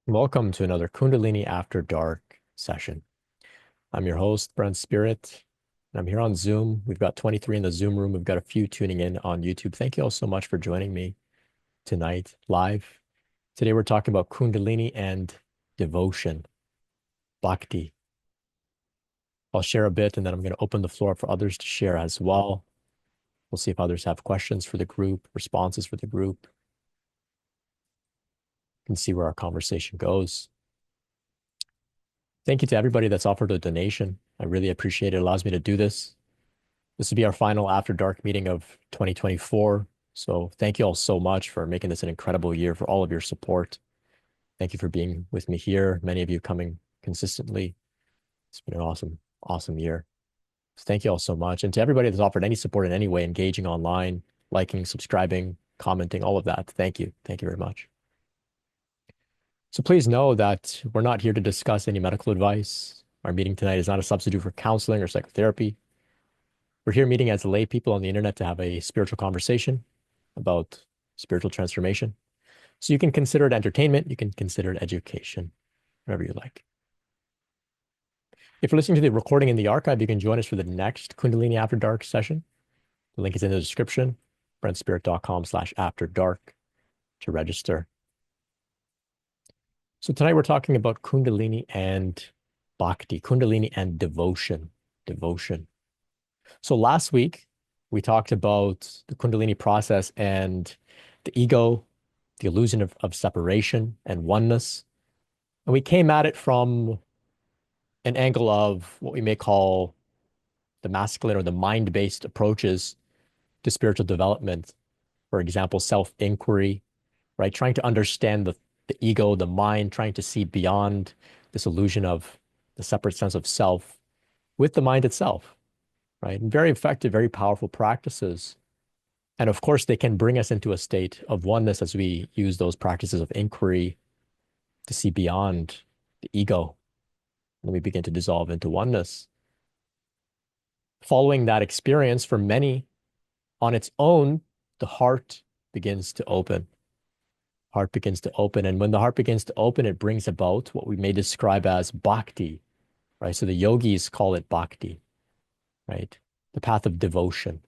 Welcome to another Kundalini After Dark session. I'm your host, Brent Spirit, and I'm here on Zoom. We've got 23 in the Zoom room. We've got a few tuning in on YouTube. Thank you all so much for joining me tonight live. Today we're talking about Kundalini and devotion, Bhakti. I'll share a bit and then I'm going to open the floor for others to share as well. We'll see if others have questions for the group, responses for the group, and see where our conversation goes. Thank you to everybody that's offered a donation. I really appreciate it. It allows me to do this. This will be our final After Dark meeting of 2024. So thank you all so much for making this an incredible year, for all of your support. Thank you for being with me here. Many of you coming consistently. It's been an awesome, awesome year. So thank you all so much. And to everybody that's offered any support in any way, engaging online, liking, subscribing, commenting, all of that. Thank you. Thank you very much. So please know that we're not here to discuss any medical advice. Our meeting tonight is not a substitute for counseling or psychotherapy. We're here meeting as lay people on the internet to have a spiritual conversation about spiritual transformation. So you can consider it entertainment, you can consider it education, whatever you like. If you're listening to the recording in the archive, you can join us for the next Kundalini After Dark session. The link is in the description, brentspirit.com/afterdark to register. So tonight we're talking about Kundalini and Bhakti, Kundalini and devotion. So last week, we talked about the Kundalini process and the ego, the illusion of separation and oneness. And we came at it from an angle of what we may call the masculine or the mind-based approaches to spiritual development. For example, self-inquiry, right? Trying to understand the ego, the mind, trying to see beyond this illusion of the separate sense of self with the mind itself, right? And very effective, very powerful practices. And of course, they can bring us into a state of oneness as we use those practices of inquiry to see beyond the ego. And we begin to dissolve into oneness. Following that experience, for many, on its own, the heart begins to open. Heart begins to open. And when the heart begins to open, it brings about what we may describe as bhakti, right? So the yogis call it bhakti, right? The path of devotion.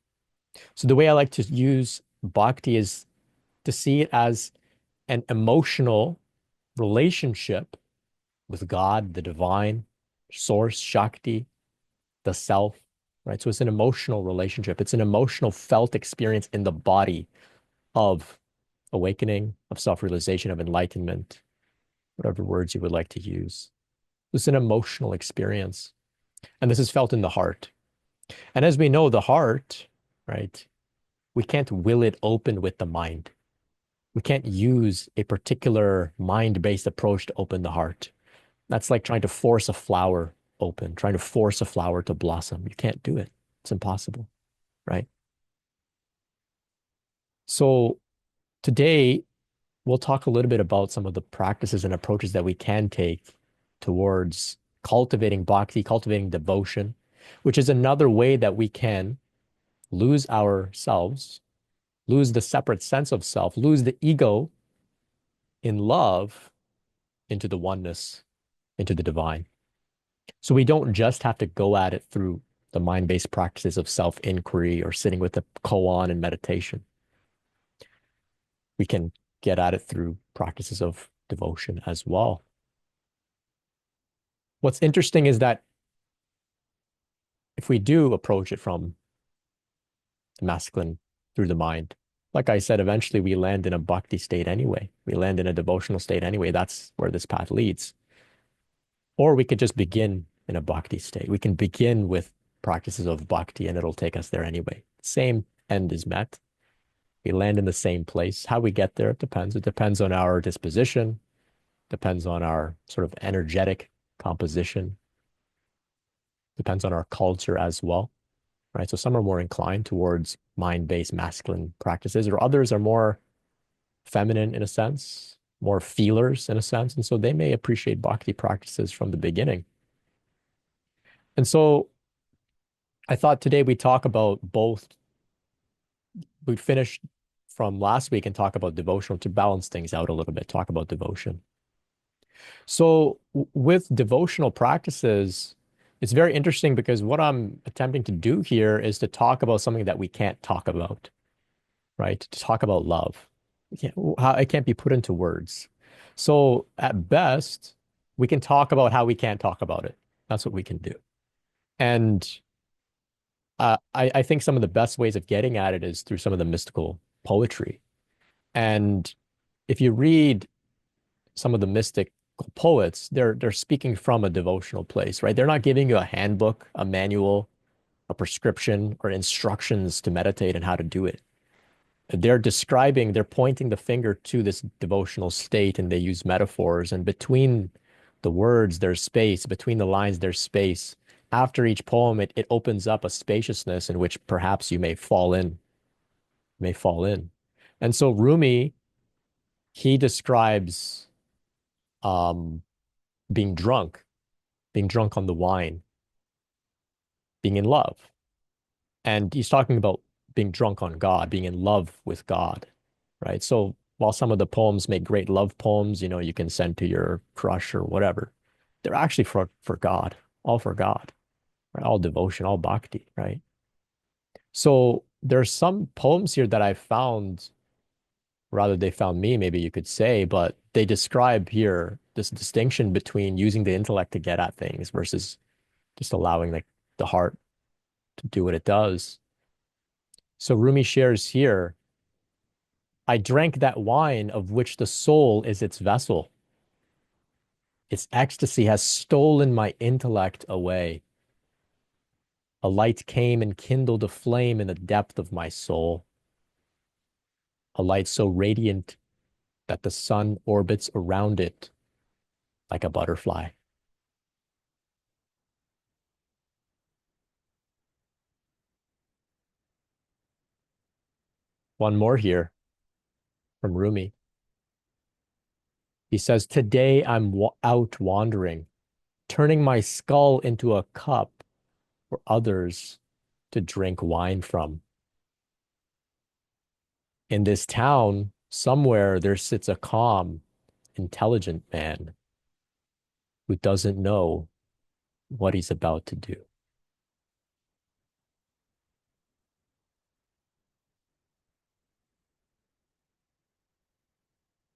So the way I like to use bhakti is to see it as an emotional relationship with God, the divine, source, Shakti, the self, right? So it's an emotional relationship. It's an emotional felt experience in the body of awakening, of self-realization, of enlightenment, whatever words you would like to use. It's an emotional experience. And this is felt in the heart. And as we know, the heart, right, we can't will it open with the mind. We can't use a particular mind-based approach to open the heart. That's like trying to force a flower open, trying to force a flower to blossom. You can't do it. It's impossible, right? So today, we'll talk a little bit about some of the practices and approaches that we can take towards cultivating bhakti, cultivating devotion, which is another way that we can lose ourselves, lose the separate sense of self, lose the ego in love into the oneness, into the divine. So we don't just have to go at it through the mind-based practices of self-inquiry or sitting with a koan and meditation. We can get at it through practices of devotion as well. What's interesting is that if we do approach it from the masculine through the mind, like I said, eventually we land in a bhakti state anyway. We land in a devotional state anyway. That's where this path leads. Or we could just begin in a bhakti state. We can begin with practices of bhakti and it'll take us there anyway. Same end is met. We land in the same place. How we get there, it depends. It depends on our disposition, depends on our sort of energetic composition, depends on our culture as well, right? So some are more inclined towards mind-based masculine practices, or others are more feminine in a sense, more feelers in a sense. And so they may appreciate bhakti practices from the beginning. And so I thought today we'd talk about both. We'd finish from last week and talk about devotional to balance things out a little bit, talk about devotion. So with devotional practices, it's very interesting because what I'm attempting to do here is to talk about something that we can't talk about, right? To talk about love. How it can't be put into words. So at best, we can talk about how we can't talk about it. That's what we can do. And I think some of the best ways of getting at it is through some of the mystical poetry. And if you read some of the mystical poets, they're speaking from a devotional place, right? They're not giving you a handbook, a manual, a prescription, or instructions to meditate and how to do it. They're describing, they're pointing the finger to this devotional state, and they use metaphors. And between the words, there's space. Between the lines, there's space. After each poem, it opens up a spaciousness in which perhaps you may fall in. And so Rumi, he describes um, being drunk, being drunk on the wine, being in love. And he's talking about being drunk on God, being in love with God, right? So while some of the poems make great love poems, you can send to your crush or whatever, they're actually for God, all for God, right? All devotion, all bhakti, right? So there's some poems here that I found, rather they found me, maybe you could say, but they describe here this distinction between using the intellect to get at things versus just allowing like the heart to do what it does. So Rumi shares here, I drank that wine of which the soul is its vessel. Its ecstasy has stolen my intellect away. A light came and kindled a flame in the depth of my soul, a light so radiant that the sun orbits around it like a butterfly. One more here from Rumi. He says, today I'm out wandering, turning my skull into a cup for others to drink wine from. In this town, somewhere there sits a calm, intelligent man who doesn't know what he's about to do.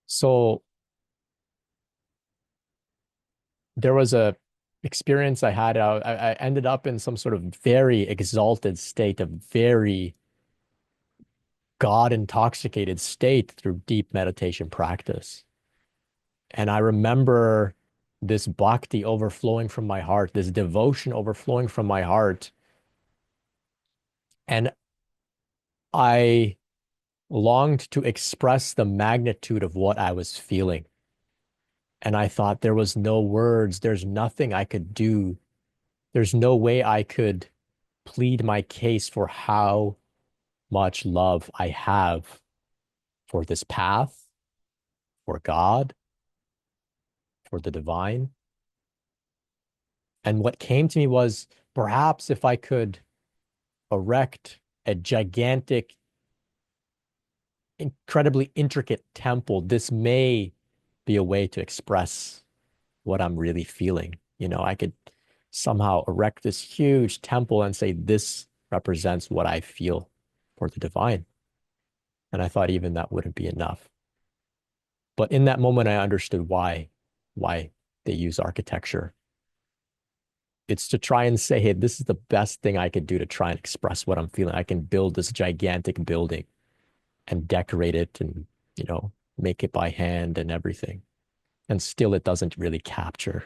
So there was a experience I had. I ended up in some sort of very exalted state, a very God intoxicated state through deep meditation practice. And I remember this bhakti overflowing from my heart, this devotion overflowing from my heart. And I longed to express the magnitude of what I was feeling. And I thought there was no words, there's nothing I could do. There's no way I could plead my case for how much love I have for this path, for God, for the divine. And what came to me was perhaps if I could erect a gigantic, incredibly intricate temple, this may be a way to express what I'm really feeling. I could somehow erect this huge temple and say, this represents what I feel for the divine. And I thought even that wouldn't be enough. But in that moment, I understood why they use architecture. It's to try and say, hey, this is the best thing I could do to try and express what I'm feeling. I can build this gigantic building and decorate it and, make it by hand and everything. And still, it doesn't really capture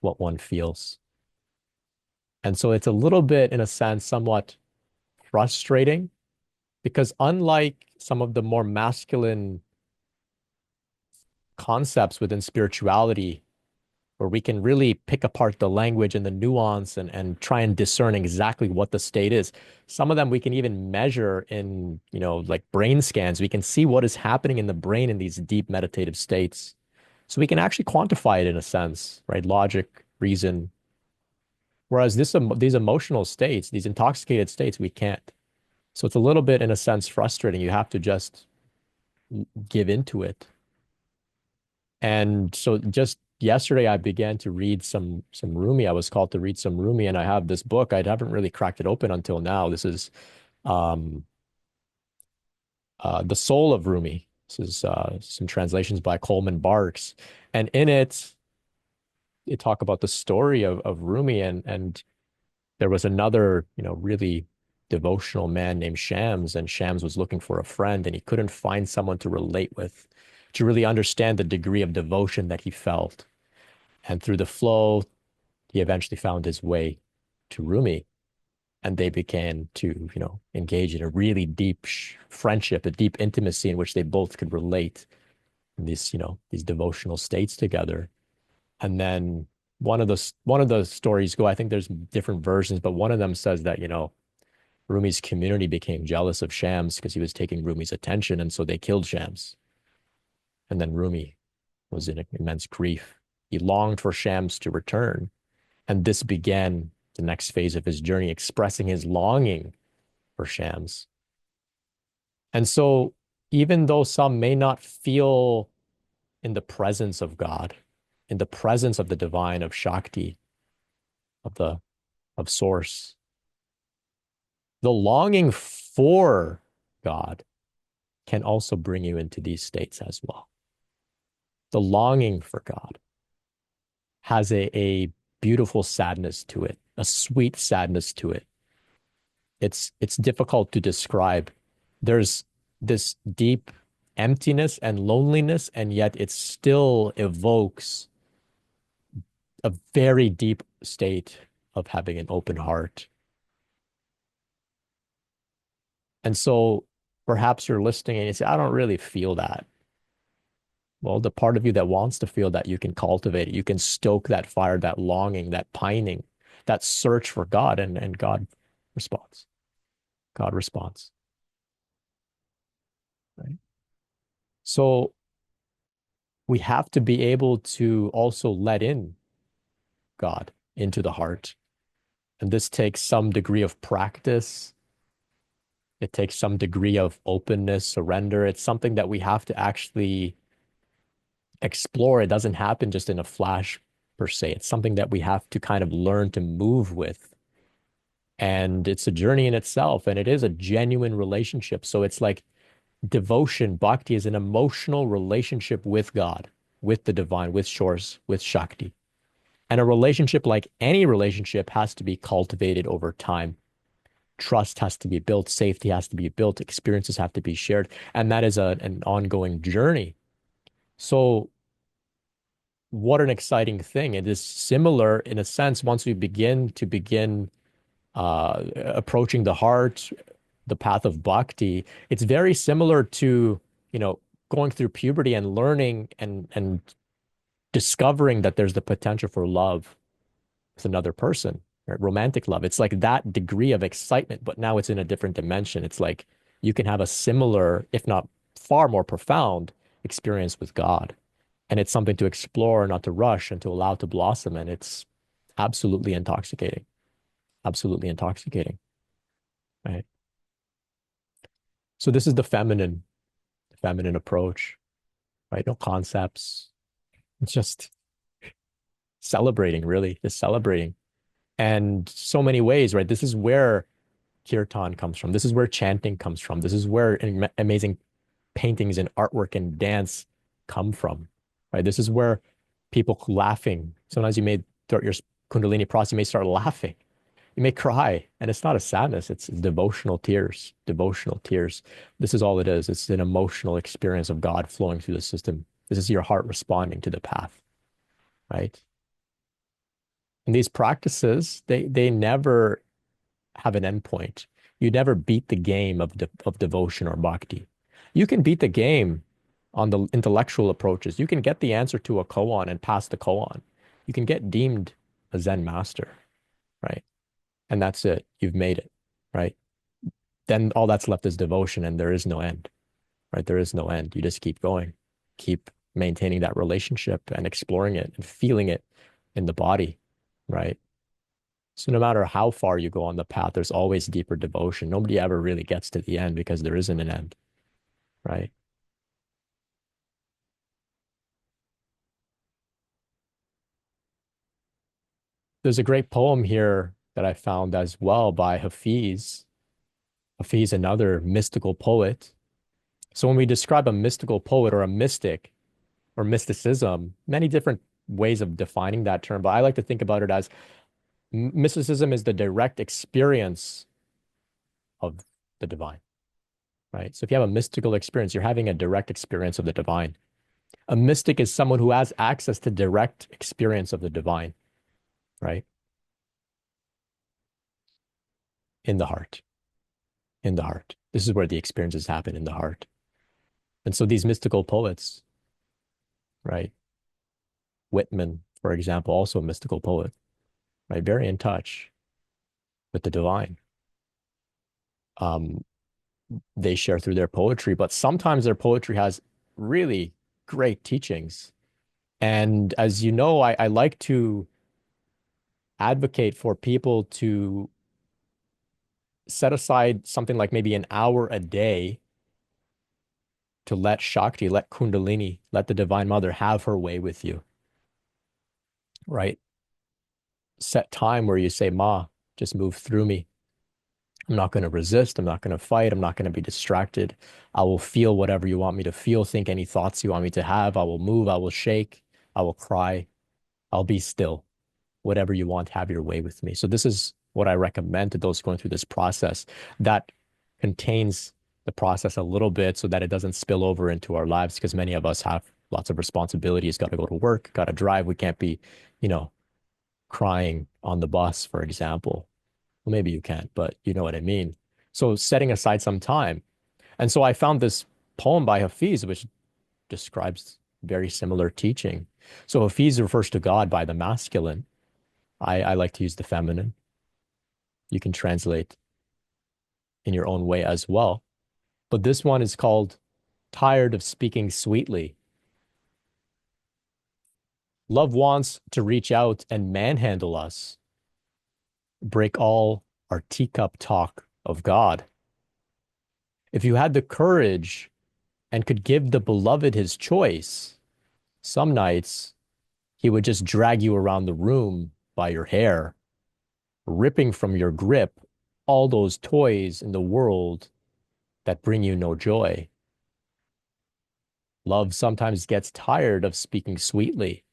what one feels. And so it's a little bit, in a sense, somewhat frustrating because unlike some of the more masculine concepts within spirituality, where we can really pick apart the language and the nuance and try and discern exactly what the state is. Some of them we can even measure in, like brain scans. We can see what is happening in the brain in these deep meditative states. So we can actually quantify it in a sense, right? Logic, reason. Whereas these emotional states, these intoxicated states, we can't. So it's a little bit, in a sense, frustrating. You have to just give into it. And so just, yesterday I began to read some Rumi. I was called to read some Rumi, and I have this book. I haven't really cracked it open until now. This is um, The Soul of Rumi. This is some translations by Coleman Barks, and in it, they talk about the story of Rumi, and there was another, really devotional man named Shams, and Shams was looking for a friend, and he couldn't find someone to relate with, to really understand the degree of devotion that he felt. And through the flow, he eventually found his way to Rumi, and they began to, engage in a really deep friendship, a deep intimacy in which they both could relate in these devotional states together. And then one of the stories go, I think there's different versions, but one of them says that, Rumi's community became jealous of Shams because he was taking Rumi's attention, and so they killed Shams. And then Rumi was in immense grief. He longed for Shams to return, and this began the next phase of his journey, expressing his longing for Shams. And so, even though some may not feel in the presence of God, in the presence of the divine, of Shakti, of Source, the longing for God can also bring you into these states as well. The longing for God has a beautiful sadness to it, a sweet sadness to it. It's difficult to describe. There's this deep emptiness and loneliness, and yet it still evokes a very deep state of having an open heart. And so perhaps you're listening and you say, I don't really feel that. Well, the part of you that wants to feel that, you can cultivate it. You can stoke that fire, that longing, that pining, that search for God, and God responds. God responds. Right? So we have to be able to also let in God into the heart. And this takes some degree of practice. It takes some degree of openness, surrender. It's something that we have to actually explore. It doesn't happen just in a flash per se. It's something that we have to kind of learn to move with. And it's a journey in itself, and it is a genuine relationship. So it's like devotion, bhakti is an emotional relationship with God, with the divine, with Source, with Shakti. And a relationship, like any relationship, has to be cultivated over time. Trust has to be built, safety has to be built, experiences have to be shared. And that is an ongoing journey. So what an exciting thing. It is similar in a sense once we begin approaching the heart, the path of bhakti. It's very similar to, going through puberty and learning and discovering that there's the potential for love with another person, right? Romantic love. It's like that degree of excitement, but now it's in a different dimension. It's like you can have a similar, if not far more profound experience with God. And it's something to explore, not to rush, and to allow to blossom. And it's absolutely intoxicating. Absolutely intoxicating. Right. So this is the feminine approach, right? No concepts. It's just celebrating, really, just celebrating. And so many ways, right? This is where kirtan comes from. This is where chanting comes from. This is where amazing paintings and artwork and dance come from, right? This is where people laughing. Sometimes you may, throughout your Kundalini process, you may start laughing. You may cry, and it's not a sadness. It's devotional tears, devotional tears. This is all it is. It's an emotional experience of God flowing through the system. This is your heart responding to the path, right? And these practices, they never have an endpoint. You never beat the game of devotion or bhakti. You can beat the game on the intellectual approaches. You can get the answer to a koan and pass the koan. You can get deemed a Zen master, right? And that's it. You've made it, right? Then all that's left is devotion, and there is no end, right? There is no end. You just keep going, keep maintaining that relationship and exploring it and feeling it in the body, right? So no matter how far you go on the path, there's always deeper devotion. Nobody ever really gets to the end because there isn't an end, right? There's a great poem here that I found as well by Hafiz. Hafiz, another mystical poet. So when we describe a mystical poet or a mystic or mysticism, many different ways of defining that term, but I like to think about it as mysticism is the direct experience of the divine, right? So if you have a mystical experience, you're having a direct experience of the divine. A mystic is someone who has access to direct experience of the divine, right? In the heart, in the heart. This is where the experiences happen in the heart. And so these mystical poets, right? Whitman, for example, also a mystical poet, right? Very in touch with the divine. Um, they share through their poetry, but sometimes their poetry has really great teachings. And as you know, I like to advocate for people to set aside something like maybe an hour a day to let Shakti, let Kundalini, let the Divine Mother have her way with you, right? Set time where you say, Ma, just move through me. I'm not going to resist. I'm not going to fight. I'm not going to be distracted. I will feel whatever you want me to feel, think any thoughts you want me to have. I will move. I will shake. I will cry. I'll be still. Whatever you want, have your way with me. So this is what I recommend to those going through this process that contains the process a little bit so that it doesn't spill over into our lives because many of us have lots of responsibilities, got to go to work, got to drive. We can't be, you know, crying on the bus, for example. Well, maybe you can't, but you know what I mean. So setting aside some time. And so I found this poem by Hafiz, which describes very similar teaching. So Hafiz refers to God by the masculine. I like to use the feminine. You can translate in your own way as well. But this one is called Tired of Speaking Sweetly. Love wants to reach out and manhandle us, break all our teacup talk of God. If you had the courage and could give the beloved his choice, some nights he would just drag you around the room by your hair, ripping from your grip all those toys in the world that bring you no joy. Love sometimes gets tired of speaking sweetly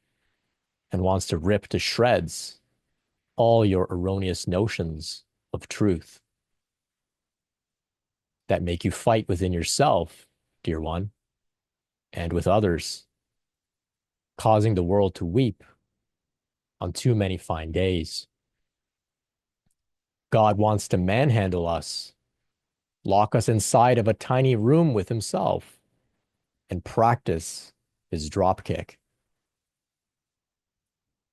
and wants to rip to shreds all your erroneous notions of truth that make you fight within yourself, dear one, and with others, causing the world to weep on too many fine days. God wants to manhandle us, lock us inside of a tiny room with himself, and practice his dropkick.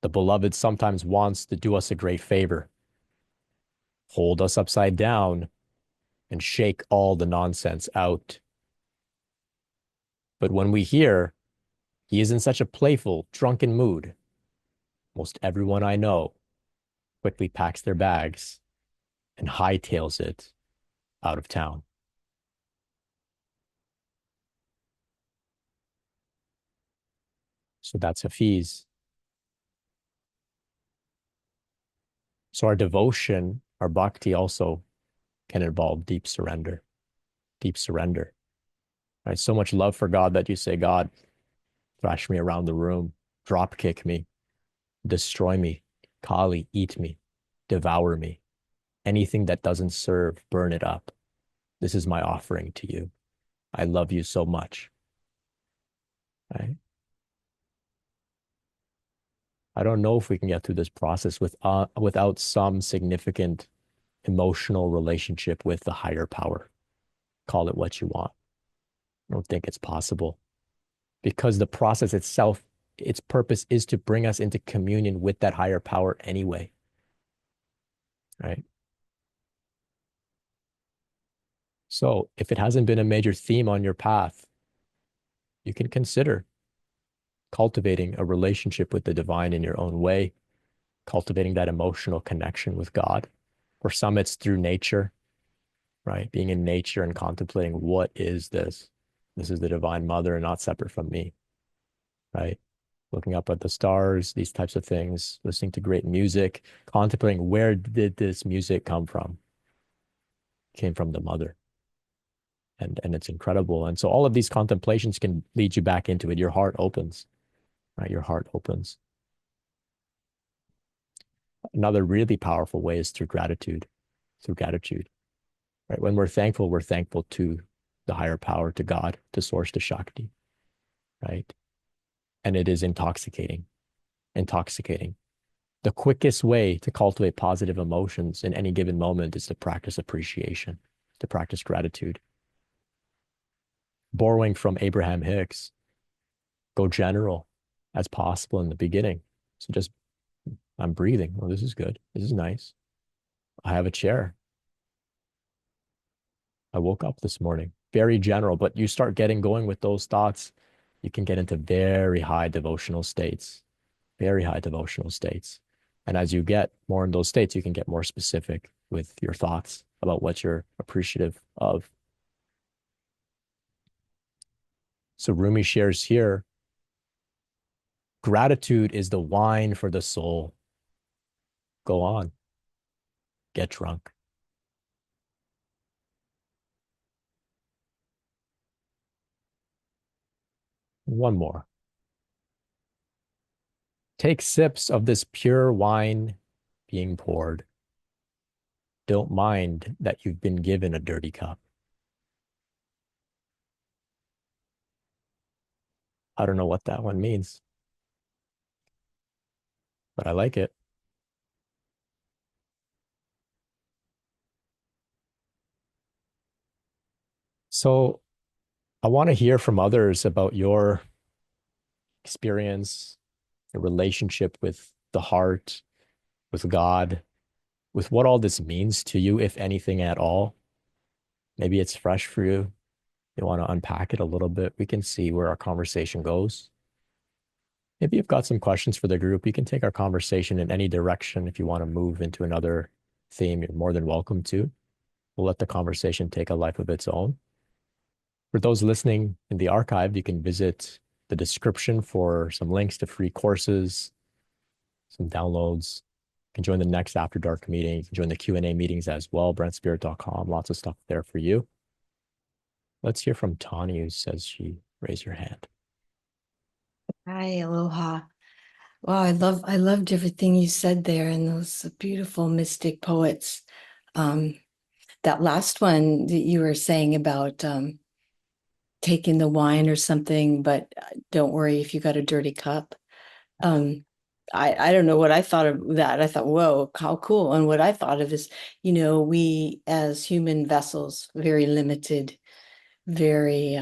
The beloved sometimes wants to do us a great favor, hold us upside down, and shake all the nonsense out. But when we hear he is in such a playful, drunken mood, most everyone I know quickly packs their bags and hightails it out of town. So that's Hafiz. So our devotion, our bhakti also can involve deep surrender, deep surrender. Right? So much love for God that you say, God, thrash me around the room, drop kick me, destroy me, Kali, eat me, devour me. Anything that doesn't serve, burn it up. This is my offering to you. I love you so much. Right? I don't know if we can get through this process without some significant emotional relationship with the higher power. Call it what you want. I don't think it's possible because the process itself, its purpose is to bring us into communion with that higher power anyway. Right? So if it hasn't been a major theme on your path, you can consider cultivating a relationship with the divine in your own way, cultivating that emotional connection with God. For some, it's through nature, right? Being in nature and contemplating, what is this? This is the Divine Mother and not separate from me, right? looking up at the stars, these types of things, listening to great music, contemplating where did this music come from? It came from the mother. And it's incredible. And so all of these contemplations can lead you back into it. Your heart opens, right? Your heart opens. Another really powerful way is through gratitude. Through gratitude, right? When we're thankful to the higher power, to God, to source, to Shakti, right? And it is intoxicating, intoxicating. The quickest way to cultivate positive emotions in any given moment is to practice appreciation, to practice gratitude. Borrowing from Abraham Hicks, go general as possible in the beginning. So just, I'm breathing. Oh, this is good. This is nice. I have a chair. I woke up this morning. Very general, but you start getting going with those thoughts, you can get into very high devotional states, very high devotional states. And as you get more in those states, you can get more specific with your thoughts about what you're appreciative of. So Rumi shares here, gratitude is the wine for the soul. Go on, get drunk. One more. Take sips of this pure wine being poured. Don't mind that you've been given a dirty cup. I don't know what that one means, but I like it. So I want to hear from others about your experience, your relationship with the heart, with God, with what all this means to you, if anything at all. Maybe it's fresh for you. You want to unpack it a little bit. We can see where our conversation goes. Maybe you've got some questions for the group. You can take our conversation in any direction. If you want to move into another theme, you're more than welcome to. We'll let the conversation take a life of its own. For those listening in the archive, you can visit the description for some links to free courses, some downloads. You can join the next After Dark meeting. You can join the Q&A meetings as well, brentspirit.com. Lots of stuff there for you. Let's hear from Tani, who says she raised her hand. Hi, aloha. Wow, I loved everything you said there and those beautiful mystic poets. That last one that you were saying about taking the wine or something, but don't worry if you got a dirty cup. Um, I don't know what I thought of that. I thought, whoa, how cool. And what I thought of is, we as human vessels, very limited, very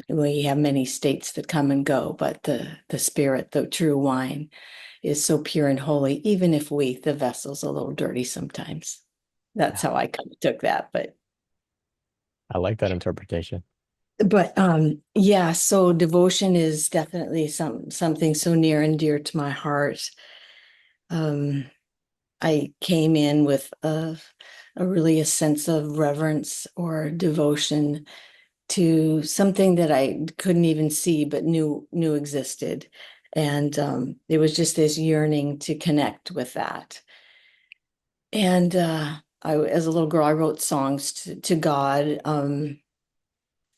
we have many states that come and go, but the spirit, the true wine, is so pure and holy, even if we, the vessel's a little dirty sometimes. That's Yeah, how I kind of took that. I like that interpretation. But yeah, so devotion is definitely something so near and dear to my heart. Um, I came in with a really a sense of reverence or devotion to something that I couldn't even see but knew existed. And it was just this yearning to connect with that. And as a little girl, I wrote songs to God,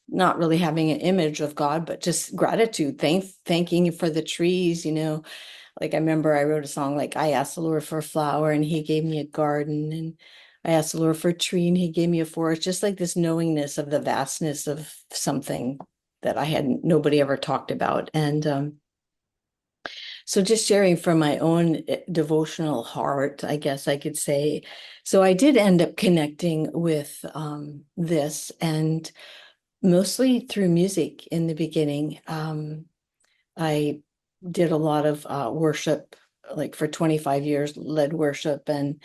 not really having an image of God, but just gratitude, thanking you for the trees, Like I remember I wrote a song like I asked the Lord for a flower and he gave me a garden, and I asked the Lord for a tree and he gave me a forest, just like this knowingness of the vastness of something that I had nobody ever talked about. And so just sharing from my own devotional heart, I guess I could say. So I did end up connecting with this, and mostly through music in the beginning. I did a lot of worship, like for 25 years, led worship and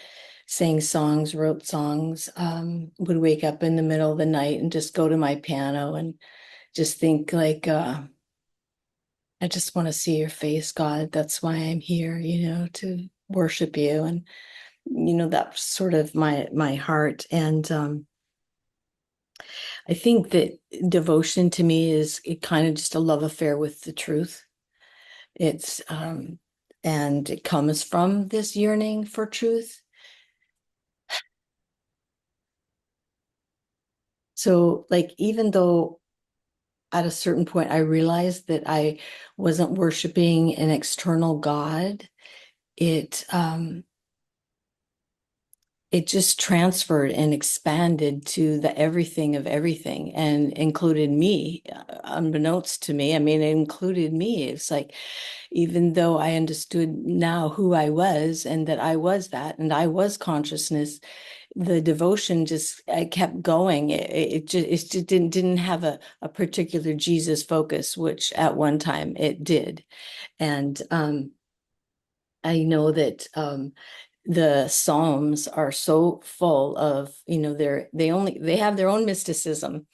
sang songs, wrote songs, would wake up in the middle of the night and just go to my piano and just think like, I just want to see your face, God. That's why I'm here, to worship you. And, that's sort of my heart. And I think that devotion to me is it kind of just a love affair with the truth. It's and it comes from this yearning for truth. So like even though at a certain point I realized that I wasn't worshiping an external God, it it just transferred and expanded to the everything of everything and included me, unbeknownst to me. I mean, it included me. It's like, even though I understood now who I was and that I was that and I was consciousness, the devotion just I kept going. It just didn't have a particular Jesus focus, which at one time it did. And I know that the Psalms are so full of, they have their own mysticism,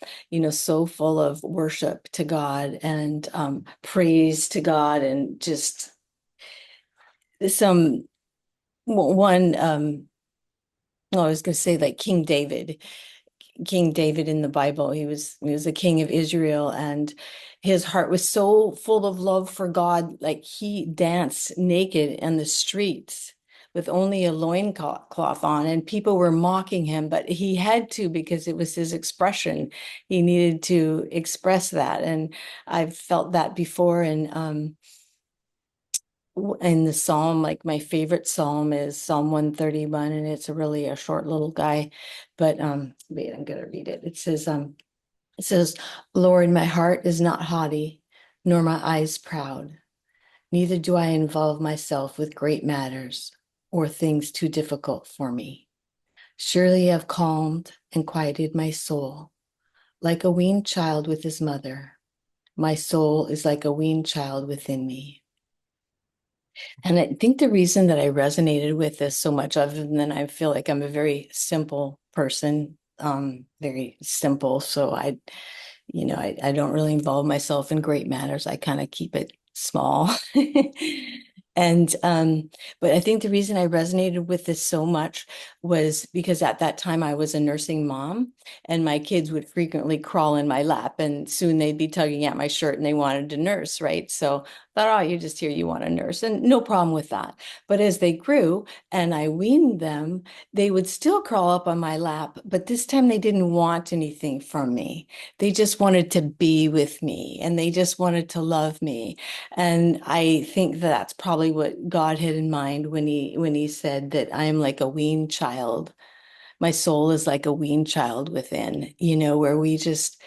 so full of worship to God and praise to God and just some one well, I was going to say like King David in the Bible. He was a king of Israel, and his heart was so full of love for God, like he danced naked in the streets with only a loincloth on, and people were mocking him, but he had to because it was his expression. He needed to express that, and I've felt that before. And in the psalm, like my favorite psalm is Psalm 131, and it's really a short little guy, but wait, I'm gonna read it. It says, Lord, my heart is not haughty, nor my eyes proud. Neither do I involve myself with great matters or things too difficult for me. Surely you have calmed and quieted my soul, like a weaned child with his mother. My soul is like a weaned child within me. And I think the reason that I resonated with this so much, other than I feel like I'm a very simple person, very simple. So I don't really involve myself in great matters. I kind of keep it small. And but I think the reason I resonated with this so much was because at that time I was a nursing mom and my kids would frequently crawl in my lap and soon they'd be tugging at my shirt and they wanted to nurse, right? So I thought, oh, you're just here, you want to nurse, and no problem with that. But as they grew and I weaned them, they would still crawl up on my lap, but this time they didn't want anything from me. They just wanted to be with me and they just wanted to love me. And I think that's probably what God had in mind when he said that I am like a weaned child. My soul is like a weaned child within, where we just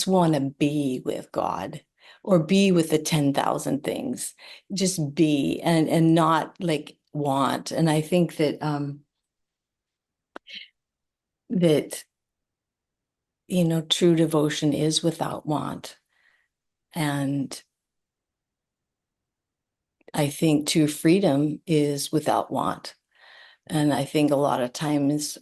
want to be with God or be with the 10,000 things. Just be and not like want. And I think that true devotion is without want. And I think true freedom is without want. And I think a lot of times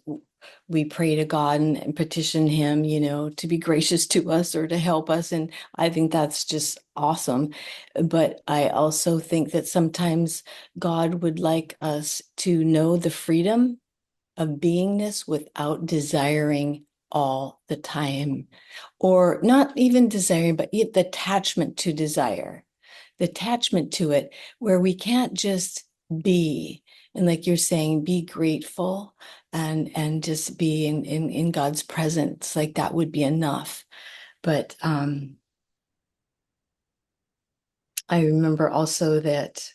we pray to God and petition Him, to be gracious to us or to help us. And I think that's just awesome. But I also think that sometimes God would like us to know the freedom of beingness without desiring all the time, or not even desiring, but the attachment to desire, the attachment to it, where we can't just be. And like you're saying, be grateful and just be in God's presence. Like that would be enough. But I remember also that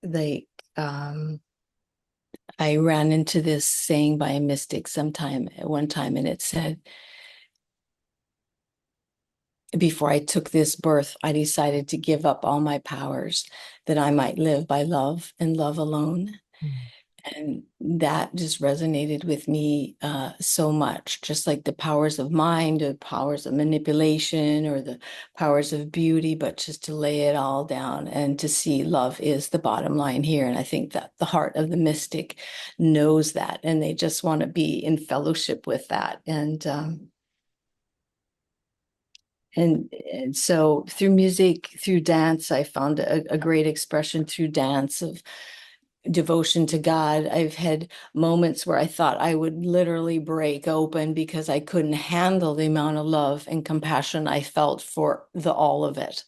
like I ran into this saying by a mystic sometime at one time, and it said, before I took this birth, I decided to give up all my powers that I might live by love and love alone. Mm. And that just resonated with me so much, just like the powers of mind, the powers of manipulation, or the powers of beauty, but just to lay it all down and to see love is the bottom line here. And I think that the heart of the mystic knows that, and they just want to be in fellowship with that. And so through music, through dance, I found a great expression through dance of devotion to God. I've had moments where I thought I would literally break open because I couldn't handle the amount of love and compassion I felt for the all of it.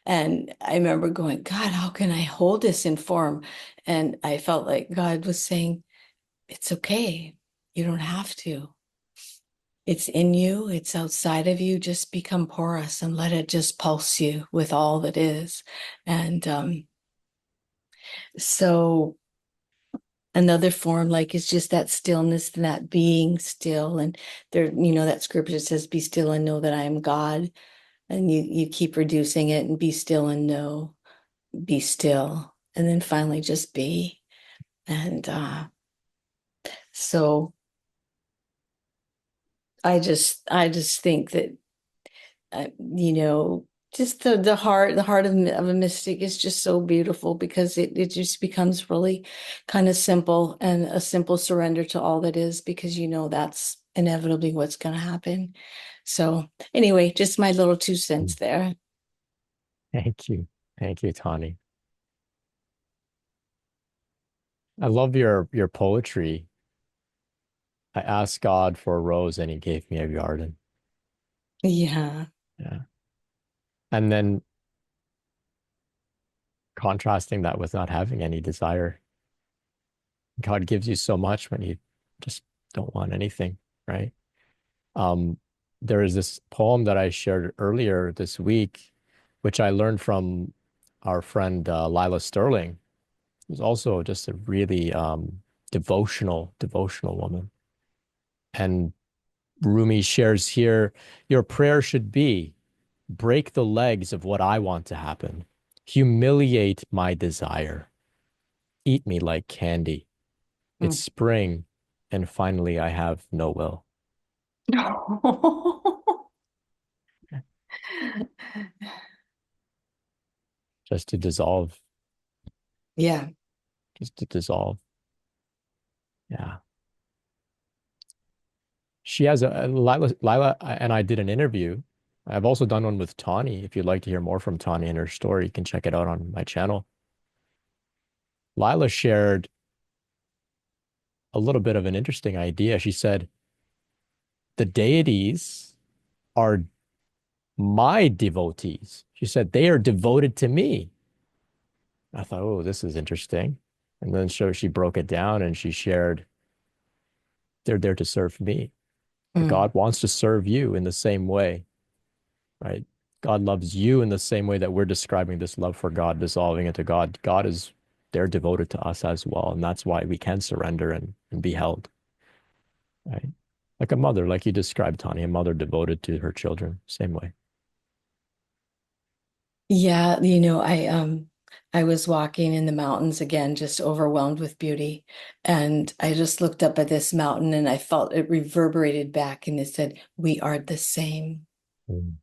And I remember going, God, how can I hold this in form? And I felt like God was saying, it's okay. You don't have to. It's in you, it's outside of you. Just become porous and let it just pulse you with all that is. And so another form like is just that stillness and that being still. And there, that scripture says, be still and know that I am God. And you keep reducing it and be still and know, be still. And then finally just be. And so I just think that just the heart of a mystic is just so beautiful because it just becomes really kind of simple and a simple surrender to all that is because that's inevitably what's going to happen. So anyway, just my little 2 cents there. Thank you. Thank you, Tani. I love your poetry. I asked God for a rose and he gave me a garden. Yeah. Yeah. And then contrasting that with not having any desire. God gives you so much when you just don't want anything, right? Um, there is this poem that I shared earlier this week, which I learned from our friend Lila Sterling, who's also just a really devotional woman. And Rumi shares here, your prayer should be, break the legs of what I want to happen, humiliate my desire, eat me like candy. It's Mm. spring, and finally I have no will. Just to dissolve, Yeah. just to dissolve. Yeah. She has Lila and I did an interview. I've also done one with Tawny. If you'd like to hear more from Tawny and her story, you can check it out on my channel. Lila shared a little bit of an interesting idea. She said, the deities are my devotees. She said, they are devoted to me. I thought, oh, this is interesting. And then so she broke it down and she shared, they're there to serve me. Mm. God wants to serve you in the same way, right? God loves you in the same way that we're describing this love for God, dissolving into God. God is, they're devoted to us as well. And that's why we can surrender and be held, right? Like a mother, like you described, Tani, a mother devoted to her children, same way. Yeah, I was walking in the mountains again, just overwhelmed with beauty. And I just looked up at this mountain and I felt it reverberated back and it said, we are the same. Mm.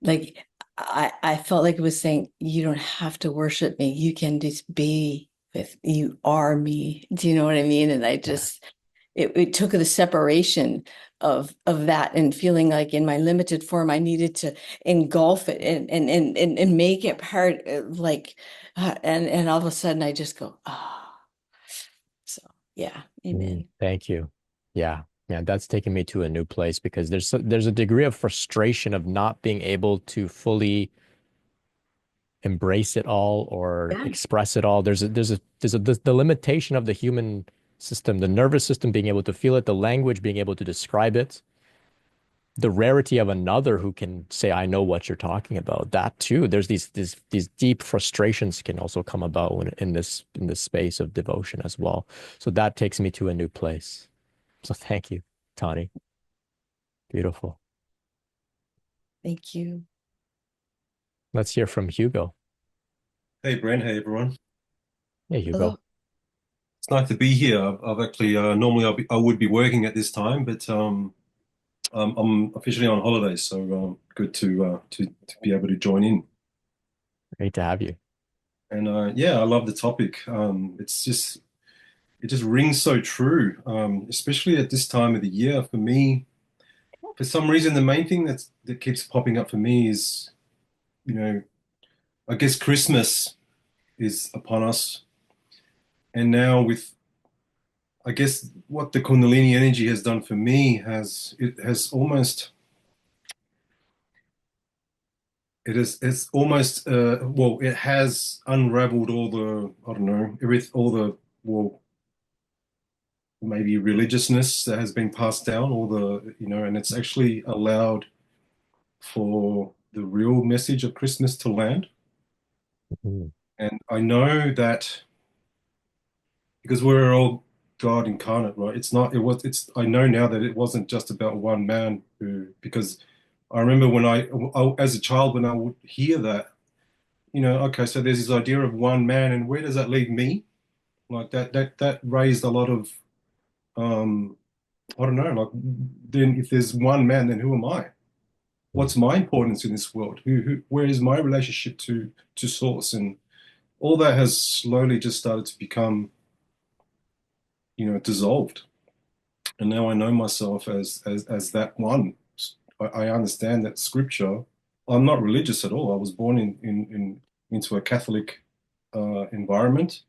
Like I felt like it was saying, you don't have to worship me. You can just be with you are me. Do you know what I mean? And I Yeah. just it took the separation of that and feeling like in my limited form I needed to engulf it and make it part of like and all of a sudden I just go so yeah, Mm, amen. thank you. Yeah. Yeah, that's taken me to a new place because there's a degree of frustration of not being able to fully embrace it all or Yeah. express it all. There's the limitation of the human system, the nervous system being able to feel it, the language being able to describe it, the rarity of another who can say, I know what you're talking about. That too. There's these deep frustrations can also come about when in this space of devotion as well. So that takes me to a new place. So thank you, Tani. Beautiful. Thank you. Let's hear from Hugo. Hey Brent, hey everyone. Hey, Hello. Hugo. It's nice to be here. I've actually normally I would be working at this time, but I'm officially on holiday, so good to be able to join in. Great to have you. And yeah, I love the topic. It just rings so true, especially at this time of the year. For me, for some reason, the main thing that keeps popping up for me is, you know, I guess Christmas is upon us. And now with, I guess, what the Kundalini energy has done for me it's almost well, it has unraveled all the, I don't know, all the, well, maybe religiousness that has been passed down, all the, and it's actually allowed for the real message of Christmas to land. Mhm. And I know that because we're all God incarnate, right? I know now that it wasn't just about one man because I remember when as a child, when I would hear that, okay, so there's this idea of one man, and where does that leave me? Like that raised a lot of, um, I don't know, like, then if there's one man, then who am I? What's my importance in this world? Where is my relationship to source? And all that has slowly just started to become, dissolved. And now I know myself as that one. I understand that scripture. I'm not religious at all. I was born into a Catholic environment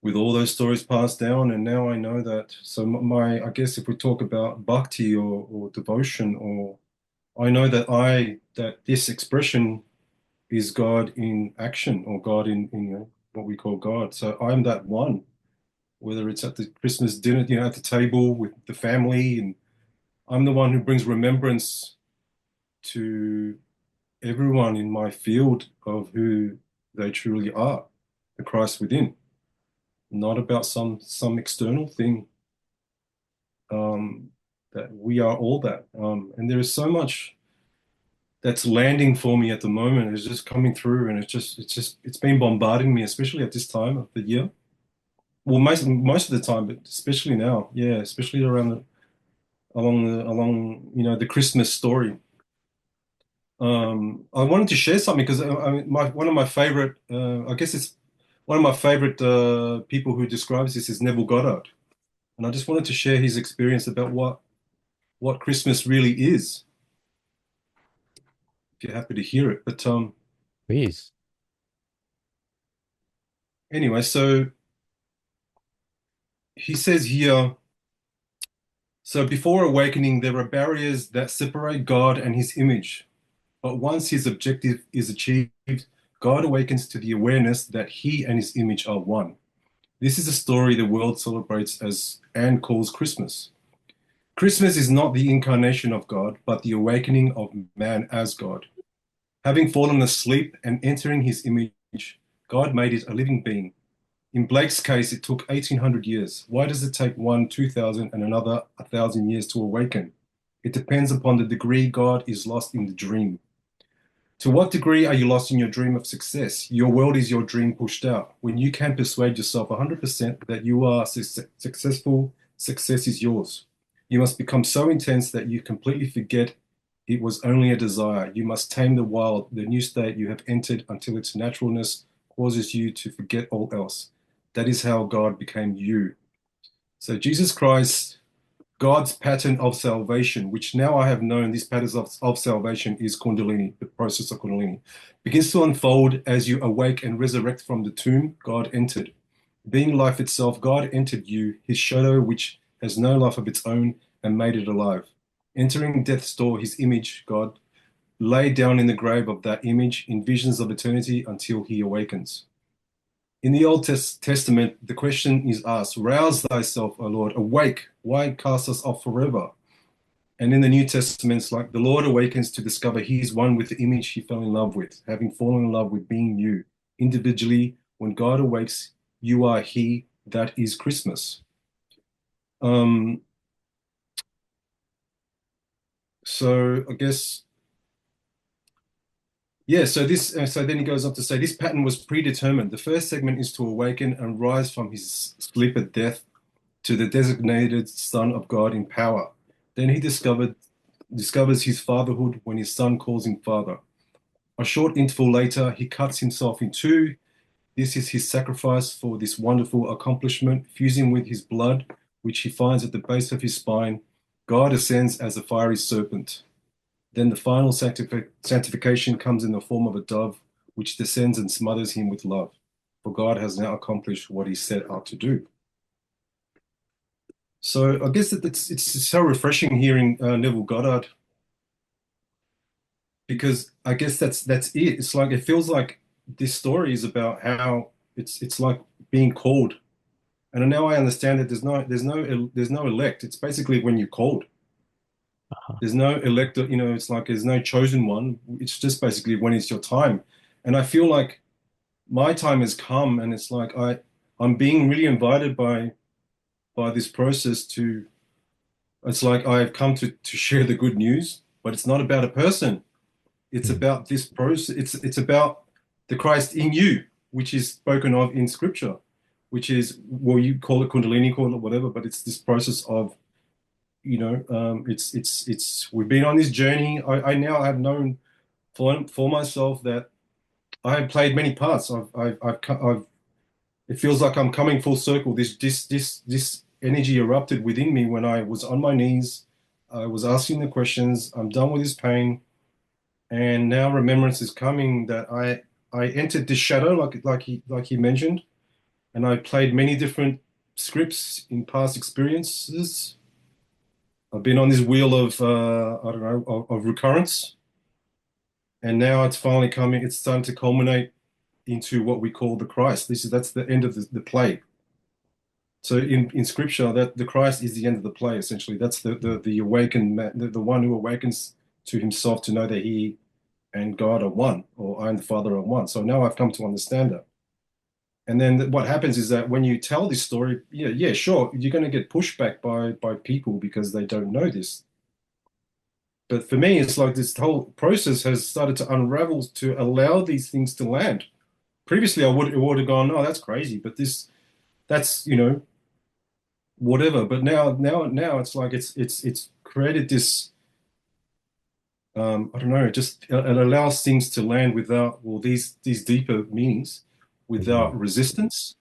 with all those stories passed down, and now I know that. So I guess if we talk about bhakti or devotion, or I know that this expression is God in action, or God in what we call God. So I'm that one, whether it's at the Christmas dinner, at the table with the family, and I'm the one who brings remembrance to everyone in my field of who they truly are, the Christ within, not about some external thing. That we are all that, and there is so much that's landing for me at the moment. It's just coming through, and it's been bombarding me, especially at this time of the year. Well, most of the time, but especially now, yeah, especially along the Christmas story. I wanted to share something because one of my favorite, I guess it's one of my favorite people who describes this is Neville Goddard, and I just wanted to share his experience about what Christmas really is. If you're happy to hear it, but Please. anyway, so he says here. So before awakening, there are barriers that separate God and his image. But once his objective is achieved, God awakens to the awareness that he and his image are one. This is a story the world celebrates as and calls Christmas. Christmas is not the incarnation of God, but the awakening of man as God. Having fallen asleep and entering his image, God made it a living being. In Blake's case, it took 1800 years. Why does it take one 2000 and another 1000 years to awaken? It depends upon the degree God is lost in the dream. To what degree are you lost in your dream of success? Your world is your dream pushed out. When you can persuade yourself 100% that you are successful, success is yours. You must become so intense that you completely forget it was only a desire. You must tame the wild, the new state you have entered until its naturalness causes you to forget all else. That is how God became you. So Jesus Christ, God's pattern of salvation, which now I have known this pattern of salvation is Kundalini, the process of Kundalini, begins to unfold as you awake and resurrect from the tomb God entered. Being life itself, God entered you, his shadow, which has no life of its own, and made it alive. Entering death's door, his image, God, lay down in the grave of that image in visions of eternity until he awakens. In the Old Testament, the question is asked, rouse thyself, O Lord, awake, why cast us off forever? And in the New Testament, it's like the Lord awakens to discover he is one with the image he fell in love with, having fallen in love with being you. Individually, when God awakes, you are he, that is Christmas. Um, so I guess, yeah, so then he goes on to say, this pattern was predetermined. The first segment is to awaken and rise from his sleep at death to the designated Son of God in power. Then he discovers his fatherhood when his son calls him father. A short interval later, he cuts himself in two. This is his sacrifice for this wonderful accomplishment, fusing with his blood, which he finds at the base of his spine. God ascends as a fiery serpent. Then the final sanctification comes in the form of a dove, which descends and smothers him with love. for God has now accomplished what he set out to do. So I guess that it's so refreshing hearing Neville Goddard, because I guess that's it. It's like it feels like this story is about how it's like being called. And now I understand that there's no elect. It's basically when you're called. Uh-huh. There's no elector, it's like there's no chosen one. It's just basically when it's your time. And I feel like my time has come, and it's like I'm being really invited by this process to, it's like I've come to share the good news, but it's not about a person. It's Mm. about this process. It's about the Christ in you, which is spoken of in scripture, which is, well, you call it Kundalini, call it whatever, but it's this process of, it's we've been on this journey. I now have known for myself that I have played many parts. It feels like I'm coming full circle. This energy erupted within me when I was on my knees. I was asking the questions. I'm done with this pain, and now remembrance is coming that I entered this shadow, like he mentioned, and I played many different scripts in past experiences. I've been on this wheel of I don't know, of recurrence, and now it's finally coming. It's starting to culminate into what we call the Christ. That's the end of the play. So in scripture, that the Christ is the end of the play, essentially. That's the awakened man, the one who awakens to himself to know that he and God are one, or I and the Father are one. So now I've come to understand that. And then what happens is that when you tell this story, yeah, sure, you're going to get pushback by people because they don't know this. But for me, it's like this whole process has started to unravel to allow these things to land. Previously, I would have gone, oh, that's crazy, but that's whatever. But now it's like it's created this. I don't know. It allows things to land without, well, these deeper meanings without Mhm. resistance.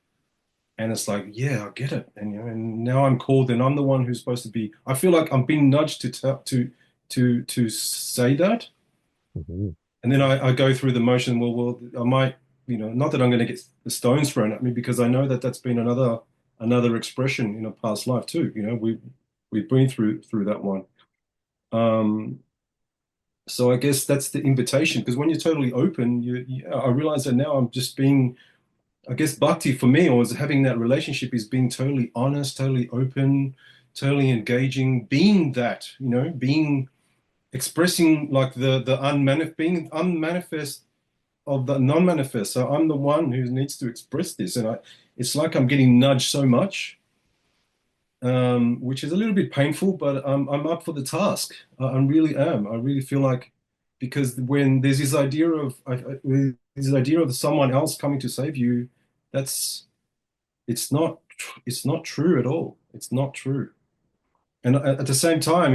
And it's like, yeah, I get it. And and now I'm called, and I'm the one who's supposed to be. I feel like I'm being nudged to tell to say that. Mhm. And then I go through the motion. Well, I might, not that I'm going to get the stones thrown at me, because I know that that's been another expression in a past life too. We've been through that one. Um, so I guess that's the invitation, because when you're totally open, I realize that now I'm just being, I guess Bhakti for me, or is having that relationship, is being totally honest, totally open, totally engaging, being that, being expressing like the unmanifest, being unmanifest of the non-manifest. So I'm the one who needs to express this, and it's like I'm getting nudged so much, which is a little bit painful, but I'm up for the task. I really am. I really feel like, because when there's this idea of someone else coming to save you, that's it's not true at all. It's not true. And at the same time,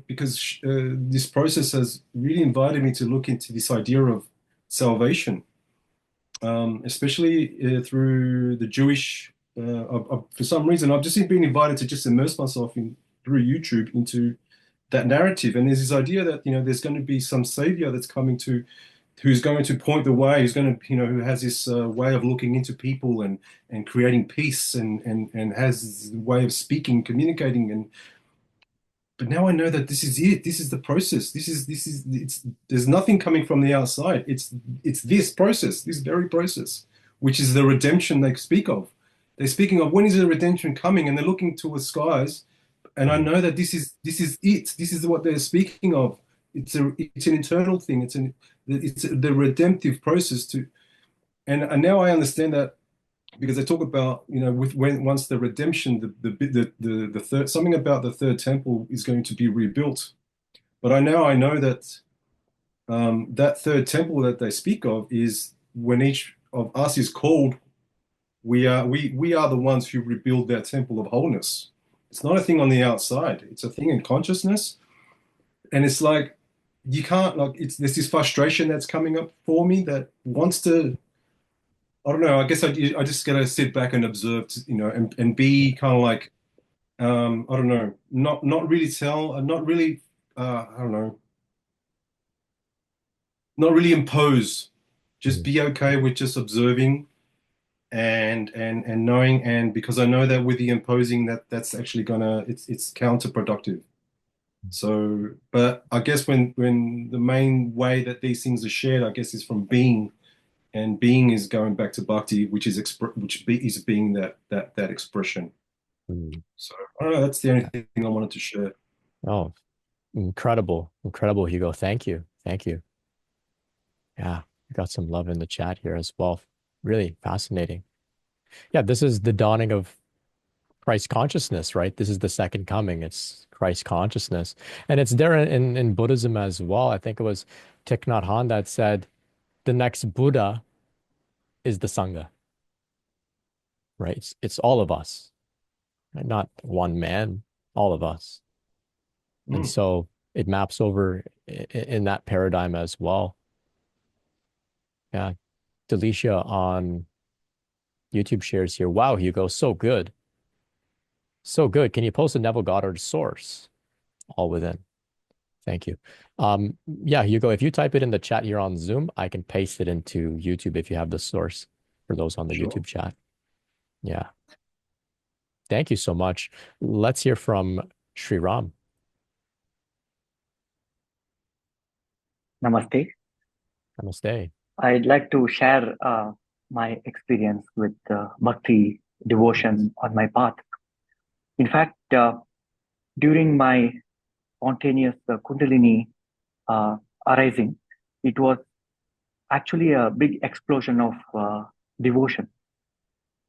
because this process has really invited me to look into this idea of salvation, especially through the Jewish. For some reason, I've just been invited to just immerse myself in through YouTube into that narrative. And there's this idea that there's going to be some savior that's coming to, who's going to point the way, who's going to who has this way of looking into people and creating peace, and has this way of speaking, communicating, and but now I know that this is it. This is the process. It's there's nothing coming from the outside. It's this process, this very process, which is the redemption they speak of. They're speaking of, when is the redemption coming, and they're looking towards skies. And I Mhm. know that this is it. This is what they're speaking of. It's an internal thing. It's the redemptive process to, and now I understand that, because they talk about, with when once the redemption, the third, something about the third temple is going to be rebuilt. But I know that that third temple that they speak of is when each of us is called. We are the ones who rebuild that temple of wholeness. It's not a thing on the outside. It's a thing in consciousness, and it's like you can't, like, there's this frustration that's coming up for me that wants to. I don't know. I guess I just gotta sit back and observe, and be kind of like, I don't know, not really tell, not really, I don't know, not really impose, just Mhm. be okay with just observing, and knowing, and because I know that with the imposing, that's actually gonna, it's counterproductive. So, but I guess when the main way that these things are shared, I guess, is from being, and being is going back to Bhakti, which is is being that expression. Mm. So I don't know, that's the only thing I wanted to share. Oh, incredible. Incredible, Hugo. Thank you. Thank you. Yeah, we got some love in the chat here as well. Really fascinating. Yeah, this is the dawning of Christ consciousness, right? This is the second coming. It's Christ consciousness. And it's there in Buddhism as well. I think it was Thich Nhat Hanh that said the next Buddha is the Sangha, right? It's all of us, right? Not one man, all of us. And Mm. so it maps over in that paradigm as well. Yeah. Delicia on YouTube shares here. Wow, Hugo, so good. So good. Can you post a Neville Goddard source? All within. Thank you. Yeah, Hugo, if you type it in the chat here on Zoom, I can paste it into YouTube if you have the source for those on the Sure. YouTube chat. Yeah. Thank you so much. Let's hear from Shiram. Namaste. Namaste. I'd like to share my experience with Bhakti devotion on my path. In fact, during my spontaneous Kundalini arising, it was actually a big explosion of devotion.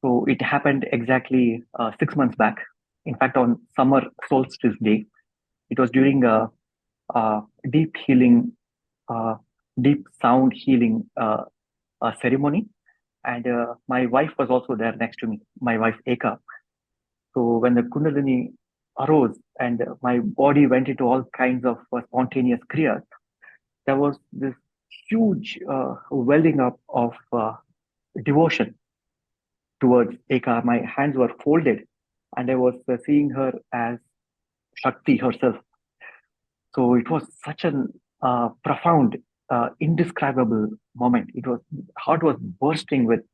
So it happened exactly 6 months back. In fact, on summer solstice day, it was during a deep healing, deep sound healing ceremony. And my wife was also there next to me, my wife Eka. So when the Kundalini arose and my body went into all kinds of spontaneous kriyas, there was this huge welling up of devotion towards Eka. My hands were folded and I was seeing her as Shakti herself. So it was such an profound, indescribable moment. It was, heart was bursting with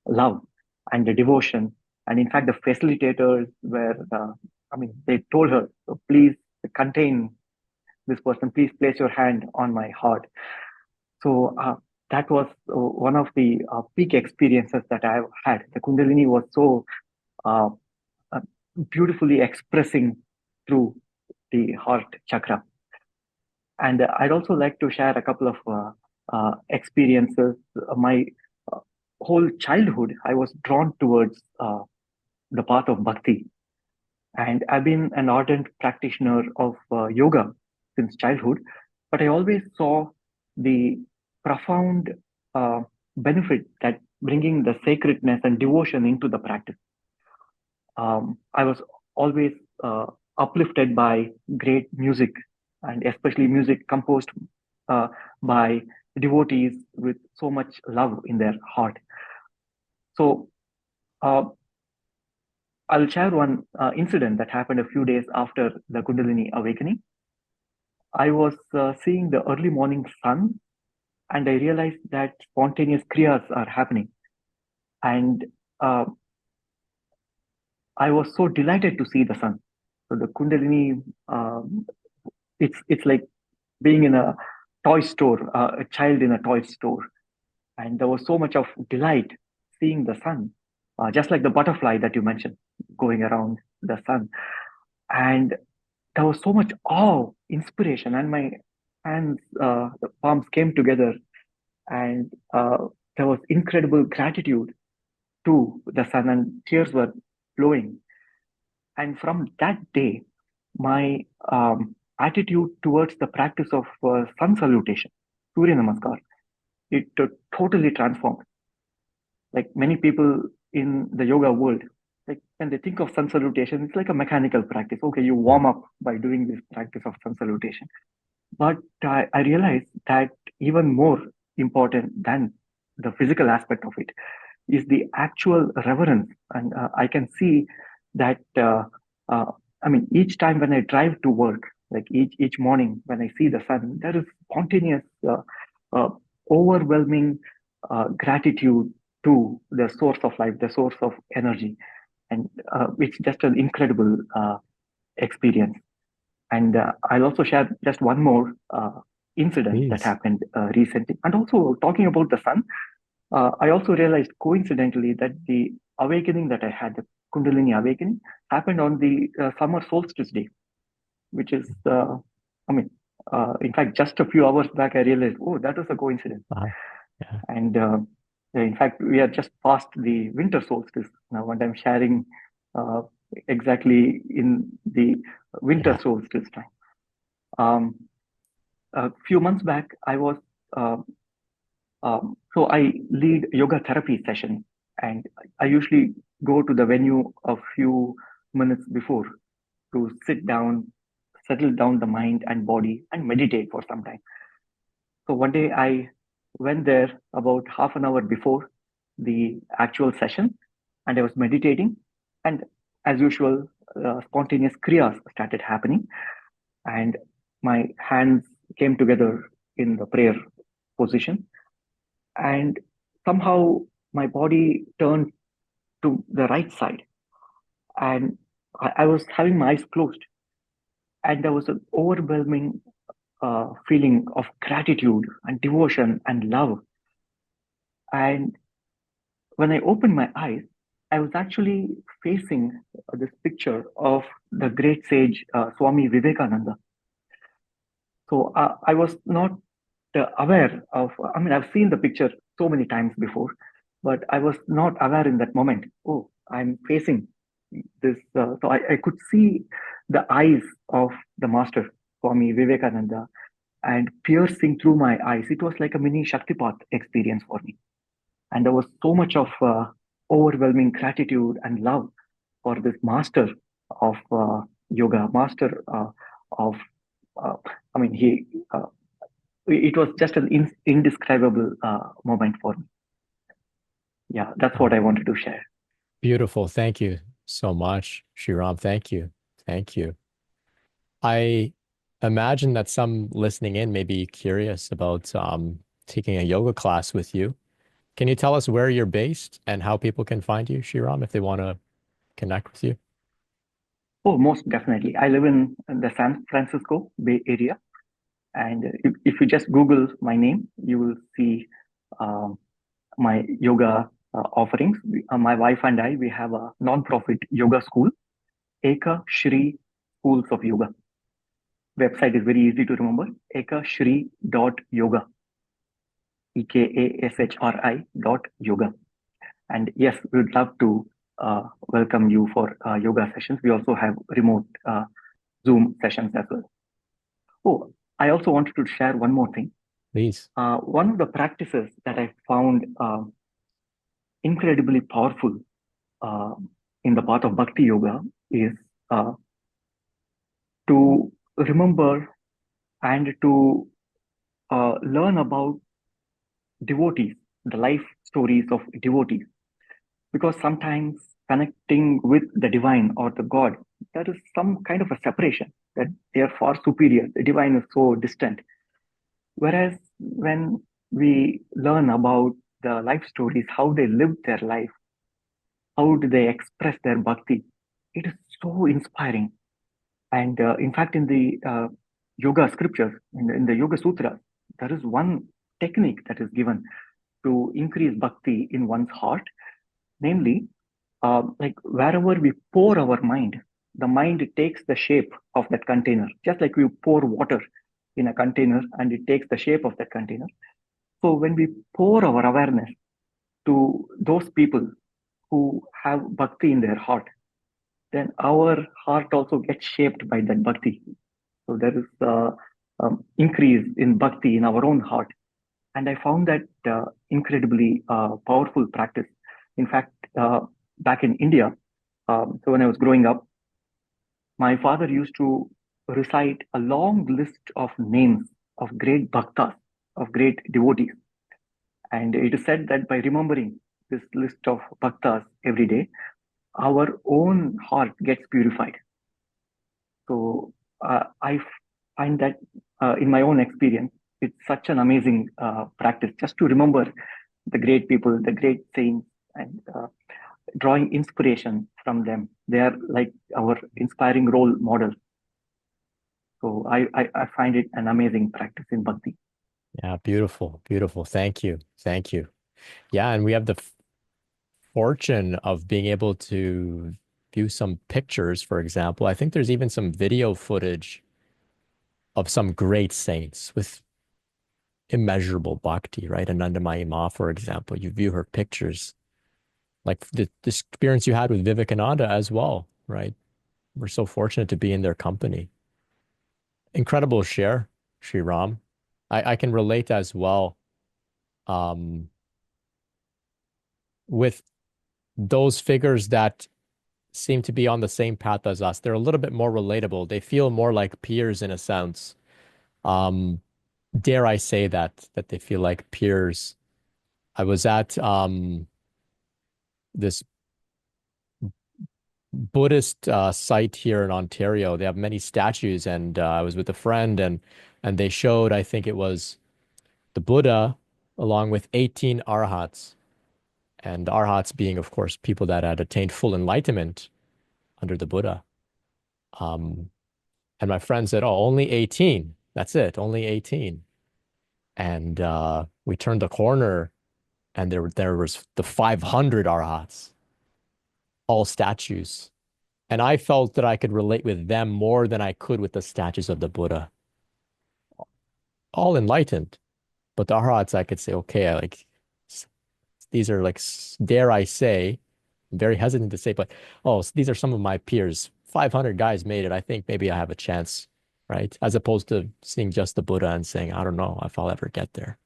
love and the devotion. And in fact, the facilitators were, they told her, "So please contain this person. Please place your hand on my heart." So that was one of the peak experiences that I've had. The Kundalini was so uh, uh, beautifully expressing through the heart chakra. And I'd also like to share a couple of experiences. My uh, whole childhood, I was drawn towards the path of bhakti. And I've been an ardent practitioner of yoga since childhood, but I always saw the profound benefit that bringing the sacredness and devotion into the practice. I was always uplifted by great music, and especially music composed by devotees with so much love in their heart. So uh, I'll share one incident that happened a few days after the Kundalini awakening. I was seeing the early morning sun, and I realized that spontaneous kriyas are happening. And uh, I was so delighted to see the sun. So the Kundalini, it's like being in a toy store, a child in a toy store. And there was so much of delight seeing the sun, just like the butterfly that you mentioned, going around the sun. And there was so much awe, inspiration, and my hands, the palms came together, and there was incredible gratitude to the sun, and tears were flowing. And from that day, my attitude towards the practice of sun salutation, Surya Namaskar, it totally transformed. Like many people in the yoga world, like when they think of sun salutation, it's like a mechanical practice. Okay, you warm up by doing this practice of sun salutation. But I realized that even more important than the physical aspect of it is the actual reverence. And I can see that, uh, each time when I drive to work, like each morning when I see the sun, there is spontaneous, uh, overwhelming gratitude to the source of life, the source of energy. And it's just an incredible experience. And I'll also share just one more incident that Please. happened recently. And also talking about the sun, I also realized coincidentally that the awakening that I had, the Kundalini awakening, happened on the summer solstice day, which is, in fact, just a few hours back, I realized, oh, that was a coincidence. Yeah. And in fact, we are just past the winter solstice now, and I'm sharing exactly in the winter Yeah. solstice time. A few months back, I was so I lead yoga therapy sessions, and I usually go to the venue a few minutes before to sit down, settle down the mind and body, and meditate for some time. So one day I went there about half an hour before the actual session, and I was meditating, and as usual, spontaneous kriyas started happening, and my hands came together in the prayer position, and somehow my body turned to the right side, and I was having my eyes closed, and there was an overwhelming feeling of gratitude and devotion and love. And when I opened my eyes, I was actually facing this picture of the great sage Swami Vivekananda. So I was not aware of, I've seen the picture so many times before, but I was not aware in that moment. Oh, I'm facing this. So I could see the eyes of the master, Swami Vivekananda, and piercing through my eyes. It was like a mini Shaktipat experience for me. And there was so much of overwhelming gratitude and love for this master of yoga, master of, uh, he, it was just an indescribable moment for me. Yeah, that's what I wanted to share. Beautiful. Thank you so much, Shiram. Thank you. Thank you. I imagine that some listening in may be curious about taking a yoga class with you. Can you tell us where you're based and how people can find you, Shiram, if they want to connect with you? Oh, most definitely. I live in the San Francisco Bay Area. And if you just Google my name, you will see my yoga offerings. My wife and I, we have a non-profit yoga school, Eka Shri Schools of Yoga. Website is very easy to remember, ekashri.yoga, EKASHRI.yoga. And yes, we would love to welcome you for yoga sessions. We also have remote Zoom sessions as well. Oh, I also wanted to share one more thing. Please. One of the practices that I found incredibly powerful in the path of Bhakti Yoga is to remember and to learn about devotees, the life stories of devotees. Because sometimes connecting with the divine or the God, there is some kind of a separation that they are far superior. The divine is so distant. Whereas when we learn about the life stories, how they lived their life, how do they express their bhakti, it is so inspiring. And in fact, in the yoga scriptures, in the Yoga Sutras, there is one technique that is given to increase bhakti in one's heart, namely, like wherever we pour our mind, the mind takes the shape of that container, just like we pour water in a container and it takes the shape of that container. So when we pour our awareness to those people who have bhakti in their heart, then our heart also gets shaped by that bhakti. So there is increase in bhakti in our own heart. And I found that incredibly powerful practice. In fact, back in India, so when I was growing up, my father used to recite a long list of names of great bhaktas, of great devotees. And it is said that by remembering this list of bhaktas every day, our own heart gets purified. So I find that in my own experience, it's such an amazing practice just to remember the great people, the great saints, and drawing inspiration from them. They are like our inspiring role models. So I find it an amazing practice in bhakti. Yeah, beautiful, beautiful. Thank you. Thank you. Yeah, and we have the fortune of being able to view some pictures, for example. I think there's even some video footage of some great saints with immeasurable bhakti, right? Anandamayi Ma, for example, you view her pictures, like the experience you had with Vivekananda as well, right? We're so fortunate to be in their company. Incredible share, Shiram. I can relate as well um, with those figures that seem to be on the same path as us. They're a little bit more relatable. They feel more like peers in a sense. Um, dare I say that they feel like peers. I was at this Buddhist site here in Ontario. They have many statues, and I was with a friend, and they showed, I think it was the Buddha along with 18 arhats, and arhats being, of course, people that had attained full enlightenment under the Buddha. Um, and my friend said, "Oh, only 18. That's it, only 18." And we turned the corner, and there was the 500 arhats, all statues. And I felt that I could relate with them more than I could with the statues of the Buddha. All enlightened, but the arhats, I could say, okay, these are like, dare I say, I'm very hesitant to say, but oh, these are some of my peers. 500 guys made it. I think maybe I have a chance, right? As opposed to seeing just the Buddha and saying, I don't know if I'll ever get there.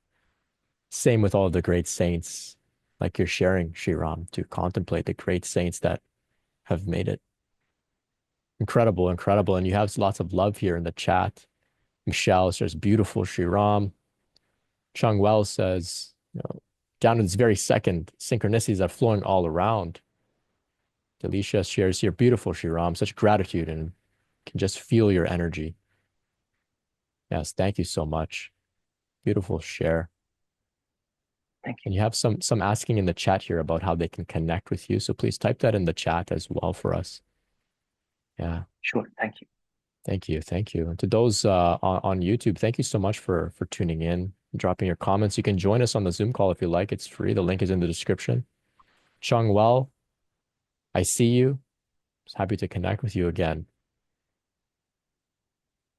Same with all the great saints, like you're sharing, Shiram, to contemplate the great saints that have made it. Incredible, incredible. And you have lots of love here in the chat. Michelle says, beautiful, Shiram. Chung Well says, down to this very second, synchronicities are flowing all around. Delisha shares here, beautiful, Shiram, such gratitude and can just feel your energy. Yes, thank you so much. Beautiful share. Thank you. And you have some asking in the chat here about how they can connect with you. So please type that in the chat as well for us. Yeah. Sure. Thank you. Thank you. Thank you. And to those on YouTube, thank you so much for tuning in, dropping your comments. You can join us on the Zoom call if you like. It's free. The link is in the description. Chung Well, I see you. Just happy to connect with you again.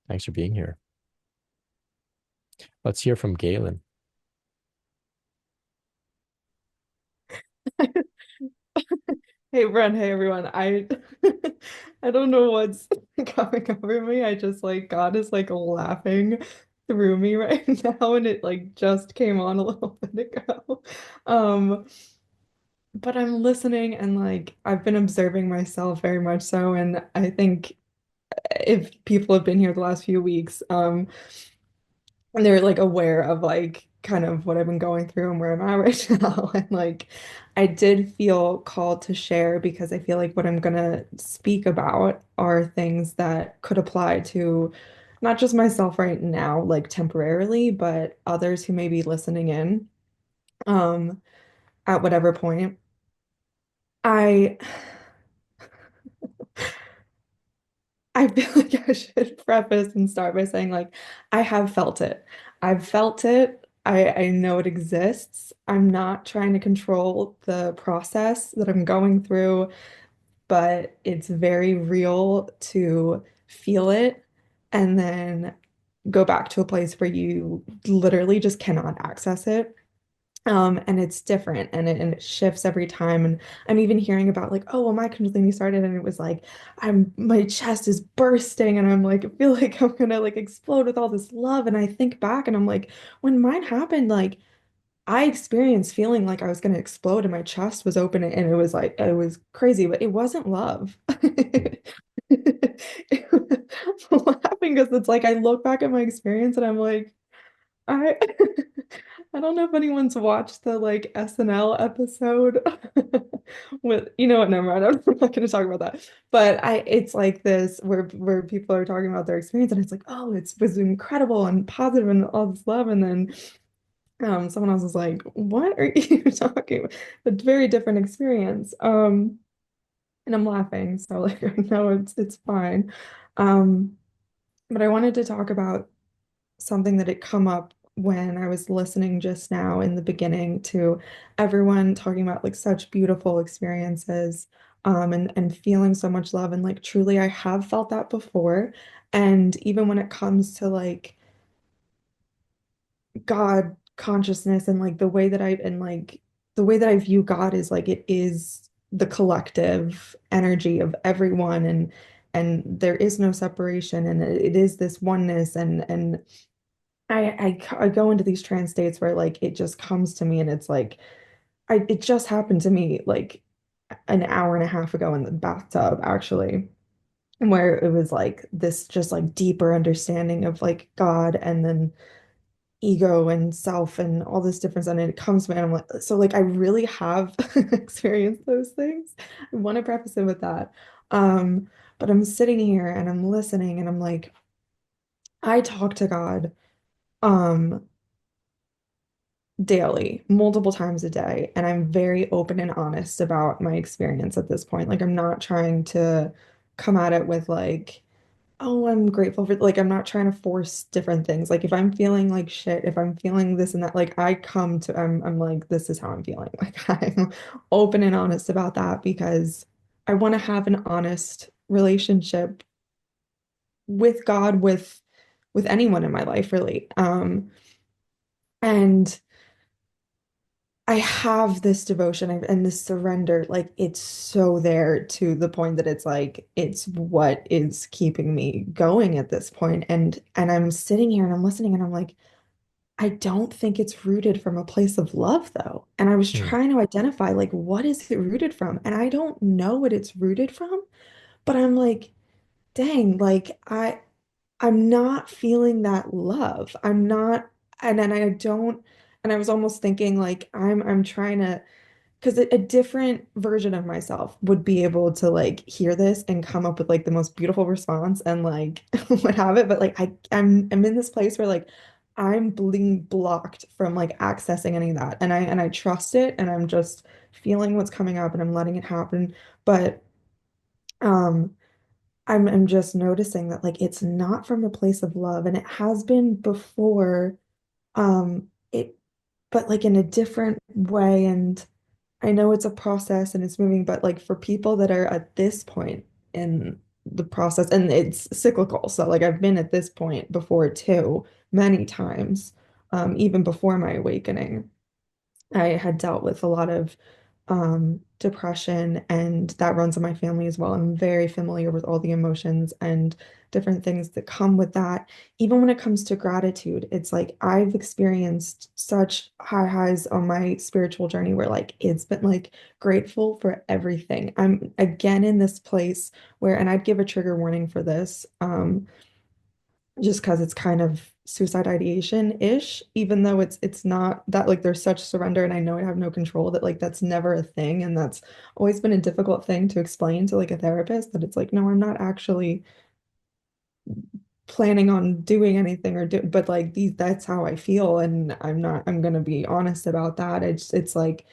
Thanks for being here. Let's hear from Galen. Hey Bren, hey everyone. I don't know what's coming over me. I just like God is like laughing through me right now and it like just came on a little bit ago. Um but I'm listening and like I've been observing myself very much so and I think if people have been here the last few weeks, and they're like aware of like kind of what I've been going through and where I'm at right now. And like I did feel called to share because I feel like what I'm gonna speak about are things that could apply to not just myself right now, like temporarily, but others who may be listening in um at whatever point. I I feel like I should preface and start by saying, like, I have felt it. I've felt it. I know it exists. I'm not trying to control the process that I'm going through, but it's very real to feel it and then go back to a place where you literally just cannot access it. And it's different and it shifts every time. And I'm even hearing about like, oh, well, my Kundalini started and it was like, my chest is bursting and I'm like, I feel like I'm gonna like explode with all this love. And I think back and I'm like, when mine happened, like I experienced feeling like I was gonna explode and my chest was open and it was like, it was crazy, but it wasn't love. I'm laughing because it's like I look back at my experience and I'm like, I I don't know if anyone's watched the like SNL episode with what, never mind. I'm not gonna talk about that. But it's like this where people are talking about their experience and it's like, oh, it was incredible and positive and all this love. And then Someone else was like, what are you talking about? A very different experience. And I'm laughing, so like I know it's fine. Um, but I wanted to talk about something that had come up when I was listening just now in the beginning to everyone talking about like such beautiful experiences, and feeling so much love, and like truly I have felt that before. And even when it comes to like God consciousness and like the way that I view God is like it is the collective energy of everyone, and there is no separation, and it is this oneness, and I go into these trance states where like it just comes to me, and it's like it just happened to me like an hour and a half ago in the bathtub actually, where it was like this just like deeper understanding of like God, and then ego and self and all this difference, and it comes to me and I'm like, so like I really have experienced those things. I want to preface it with that. But I'm sitting here and I'm listening and I'm like, I talk to God um daily, multiple times a day, and I'm very open and honest about my experience at this point. Like I'm not trying to come at it with like, oh, I'm grateful for like I'm not trying to force different things. Like if I'm feeling like shit, if I'm feeling this and that, like I come to I'm like, this is how I'm feeling. Like I'm open and honest about that because I want to have an honest relationship with God, with anyone in my life, really. And I have this devotion and this surrender, like it's so there to the point that it's like it's what is keeping me going at this point. And I'm sitting here and I'm listening and I'm like, I don't think it's rooted from a place of love though. And I was Hmm. trying to identify like what is it rooted from? And I don't know what it's rooted from, but I'm like, dang, like I'm not feeling that love. I'm not, and then I don't, and I was almost thinking like I'm trying to, because a different version of myself would be able to like hear this and come up with like the most beautiful response and like would have it. But like I'm in this place where like I'm being blocked from like accessing any of that. And I trust it and I'm just feeling what's coming up and I'm letting it happen. But um I'm just noticing that like it's not from a place of love and it has been before it but like in a different way, and I know it's a process and it's moving, but like for people that are at this point in the process, and it's cyclical. So like I've been at this point before too, many times, even before my awakening. I had dealt with a lot of depression, and that runs in my family as well. I'm very familiar with all the emotions and different things that come with that. Even when it comes to gratitude, it's like I've experienced such high highs on my spiritual journey where like it's been like grateful for everything. I'm again in this place where, and I'd give a trigger warning for this. Just because it's kind of suicide ideation-ish, even though it's not that like there's such surrender and I know I have no control that like that's never a thing, and that's always been a difficult thing to explain to like a therapist that it's like no, I'm not actually planning on doing anything or do but like these that's how I feel, and I'm gonna be honest about that. It's like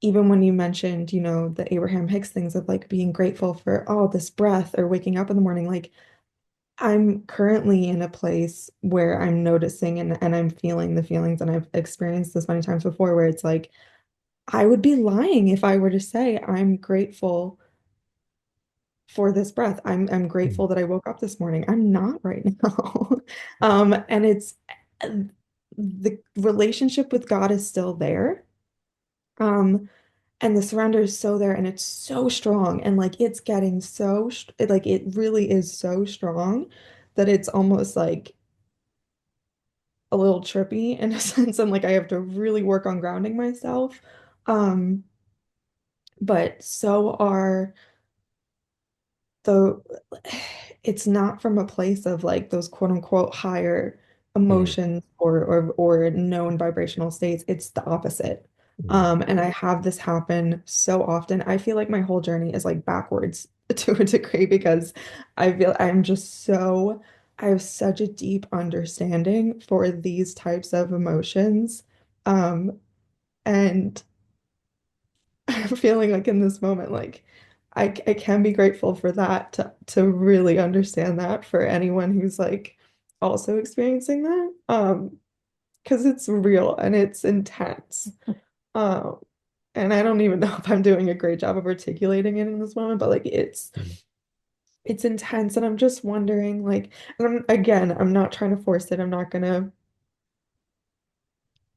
even when you mentioned, the Abraham Hicks things of like being grateful for oh this breath or waking up in the morning, like I'm currently in a place where I'm noticing and I'm feeling the feelings, and I've experienced this many times before where it's like I would be lying if I were to say I'm grateful for this breath. I'm Hmm. grateful that I woke up this morning. I'm not right now. And it's the relationship with God is still there. Um, and the surrender is so there and it's so strong and like it's getting like it really is so strong that it's almost like a little trippy in a sense, and like I have to really work on grounding myself. Um, but so are the it's not from a place of like those quote unquote higher Hmm. emotions or known vibrational states. It's the opposite. Hmm. And I have this happen so often. I feel like my whole journey is like backwards to a degree because I feel I have such a deep understanding for these types of emotions And I'm feeling like in this moment, like I can be grateful for that to really understand that for anyone who's like also experiencing that. Because it's real and it's intense. Um, and I don't even know if I'm doing a great job of articulating it in this moment, but like it's intense and I'm just wondering like and again, I'm not trying to force it. I'm not gonna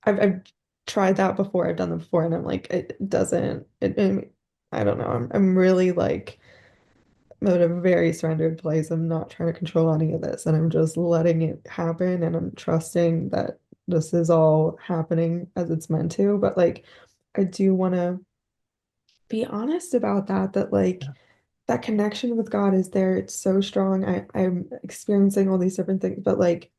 I've tried that before. I've done that before and I'm like it doesn't I don't know. I'm really like I'm at a very surrendered place. I'm not trying to control any of this and I'm just letting it happen and I'm trusting that this is all happening as it's meant to. But like I do want to be honest about that like that connection with God is there. It's so strong. I'm experiencing all these different things, but like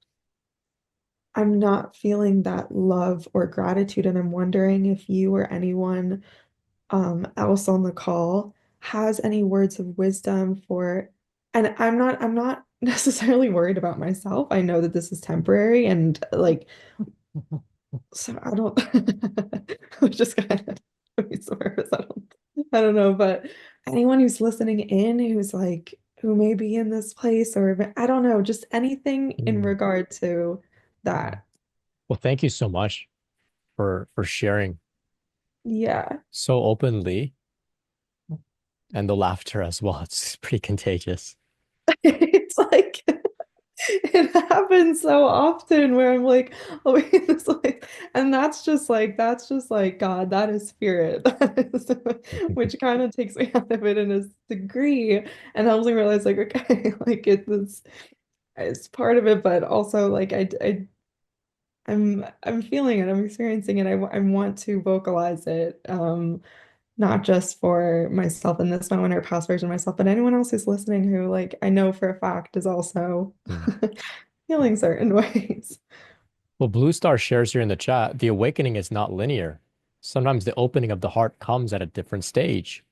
I'm not feeling that love or gratitude. And I'm wondering if you or anyone else on the call has any words of wisdom for, and I'm not necessarily worried about myself. I know that this is temporary and like so I don't I'm just gonna be so nervous. I don't know, but anyone who's listening in who's like who may be in this place or I don't know, just anything in Mm. regard to that. Well, thank you so much for sharing Yeah. so openly and the laughter as well. It's pretty contagious. It's like it happens so often where I'm like, oh, wait, this like, and that's just like God, that is spirit, which kind of takes me out of it in a degree and helps me realize like, okay, like it's part of it, but also like I'm feeling it, I'm experiencing it. I want to vocalize it, not just for myself in this moment or past version of myself, but anyone else who's listening who like I know for a fact is also Mm. feeling certain ways. Well, Blue Star shares here in the chat, the awakening is not linear. Sometimes the opening of the heart comes at a different stage.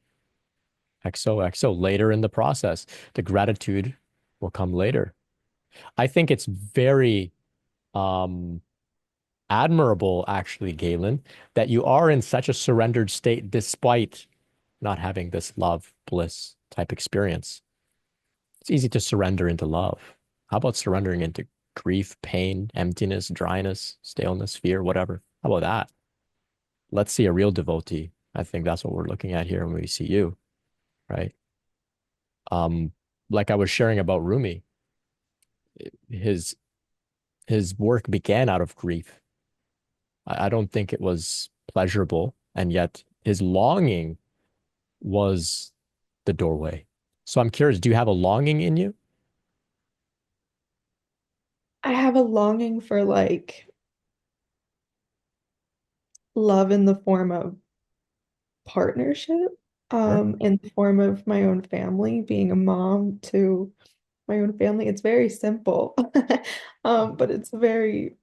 XOXO, later in the process. The gratitude will come later. I think it's very um, admirable, actually, Galen, that you are in such a surrendered state despite not having this love, bliss type experience. It's easy to surrender into love. How about surrendering into grief, pain, emptiness, dryness, staleness, fear, whatever? How about that? Let's see a real devotee. I think that's what we're looking at here when we see you, right? Um, like I was sharing about Rumi, his his work began out of grief. I don't think it was pleasurable, and yet his longing was the doorway. So I'm curious, do you have a longing in you? I have a longing for like love in the form of partnership, Sure. in the form of my own family, being a mom to my own family. It's very simple, but it's very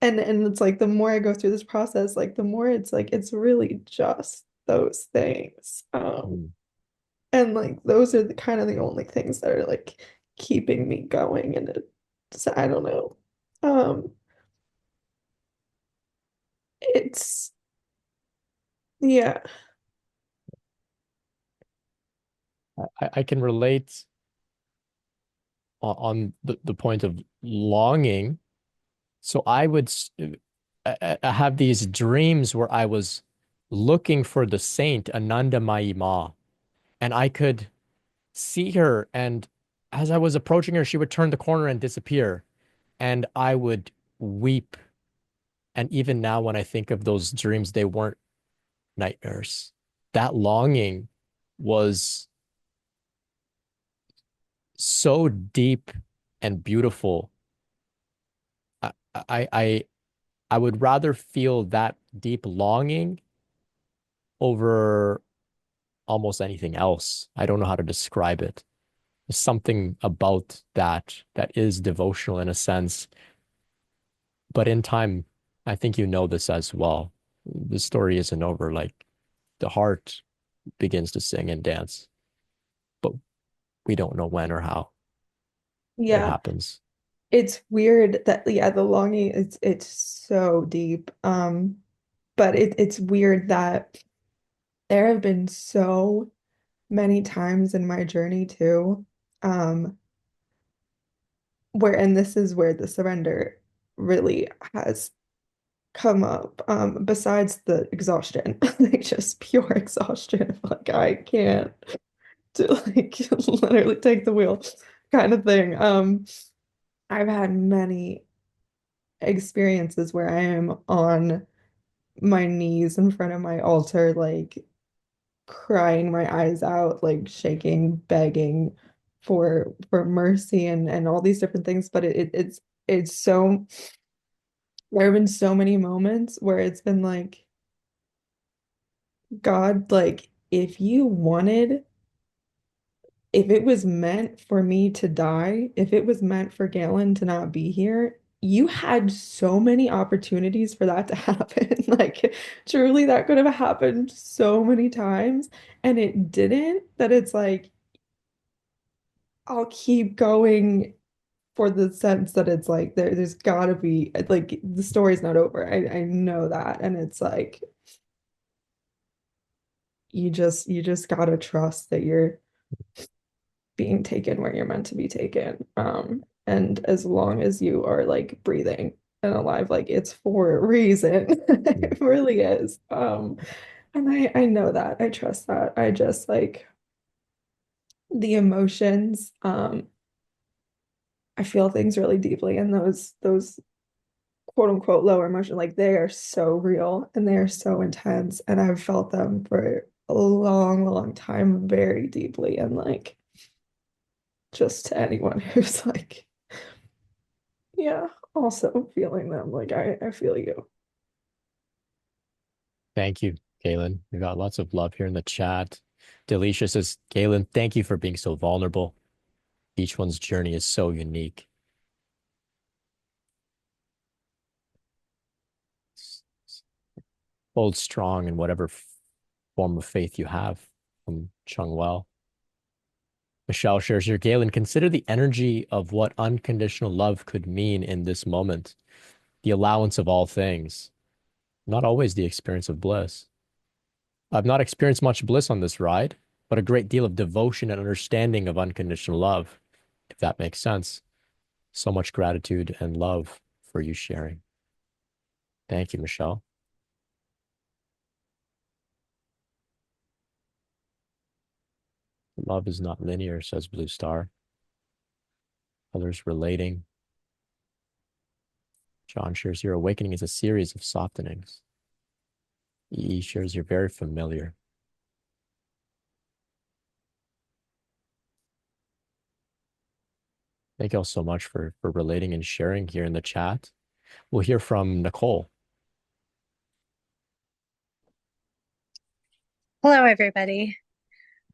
and it's like the more I go through this process, like the more it's like it's really just those things. Mm. And like those are the kind of the only things that are like keeping me going and it's I don't know. Um it's yeah. I can relate on the point of longing. So I would I have these dreams where I was looking for the saint Ananda Mayi Ma, and I could see her, and as I was approaching her, she would turn the corner and disappear, and I would weep. And even now, when I think of those dreams, they weren't nightmares. That longing was so deep and beautiful. I, I, I, I would rather feel that deep longing over almost anything else. I don't know how to describe it. There's something about that is devotional in a sense, but in time, I think you know this as well. The story isn't over. Like the heart begins to sing and dance, but we don't know when or how it Yeah. happens. it's weird that, yeah, the longing, it's so deep. But it's weird that there have been so many times in my journey too, um, where, and this is where the surrender really has come up, besides the exhaustion, like just pure exhaustion, like I can't do, like literally take the wheel kind of thing. I've had many experiences where I am on my knees in front of my altar, like crying my eyes out, like shaking, begging for mercy and all these different things. But it's so, there have been so many moments where it's been like, God, like if you wanted, if it was meant for me to die, if it was meant for Galen to not be here, you had so many opportunities for that to happen. Like, truly, that could have happened so many times, and it didn't. That it's like, I'll keep going for the sense that it's like, there's gotta be, like, the story's not over. I know that. And it's like, you just gotta trust that you're being taken where you're meant to be taken. And as long as you are like breathing and alive, like it's for a reason. It really is. And I know that. I trust that. I just like the emotions. I feel things really deeply, and those quote unquote lower emotion, like they are so real and they are so intense. And I've felt them for a long, long time, very deeply. And like, just to anyone who's like, yeah, also feeling them. Like I feel you. Thank you, Galen. We got lots of love here in the chat. Delisha says, Galen, thank you for being so vulnerable. Each one's journey is so unique. Hold strong in whatever form of faith you have, from Chung Well. Michelle shares here, Galen, consider the energy of what unconditional love could mean in this moment. The allowance of all things, not always the experience of bliss. I've not experienced much bliss on this ride, but a great deal of devotion and understanding of unconditional love, if that makes sense. So much gratitude and love for you sharing. Thank you, Michelle. Love is not linear, says Blue Star. Others relating. John shares your awakening is a series of softenings. EE shares you're very familiar. Thank you all so much for relating and sharing here in the chat. We'll hear from Nicole. Hello, everybody.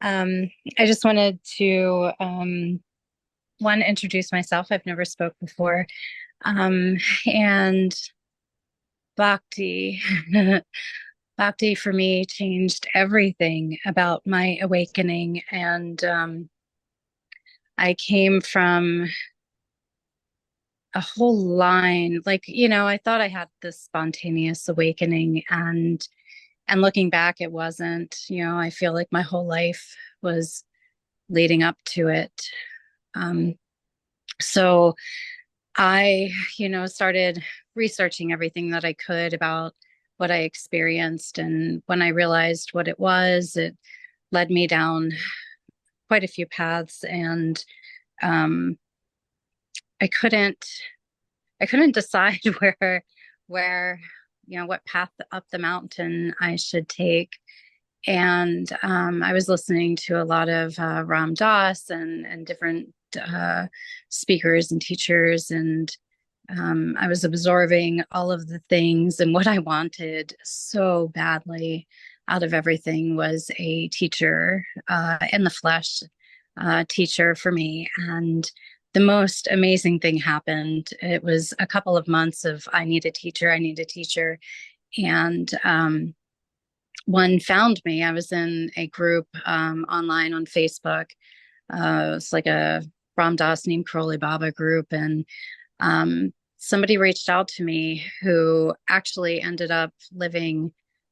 I just wanted to one, introduce myself. I've never spoke before. And Bhakti, Bhakti for me changed everything about my awakening. And I came from a whole line, like, I thought I had this spontaneous awakening, and looking back, it wasn't. I feel like my whole life was leading up to it. So I, started researching everything that I could about what I experienced. And when I realized what it was, it led me down quite a few paths. And I couldn't decide where, what path up the mountain I should take. And I was listening to a lot of Ram Dass and different speakers and teachers, and I was absorbing all of the things. And what I wanted so badly out of everything was a teacher in the flesh, teacher for me. And the most amazing thing happened. It was a couple of months of I need a teacher, I need a teacher. And one found me. I was in a group online on Facebook. It's like a Ram Dass Neem Karoli Baba group. And somebody reached out to me who actually ended up living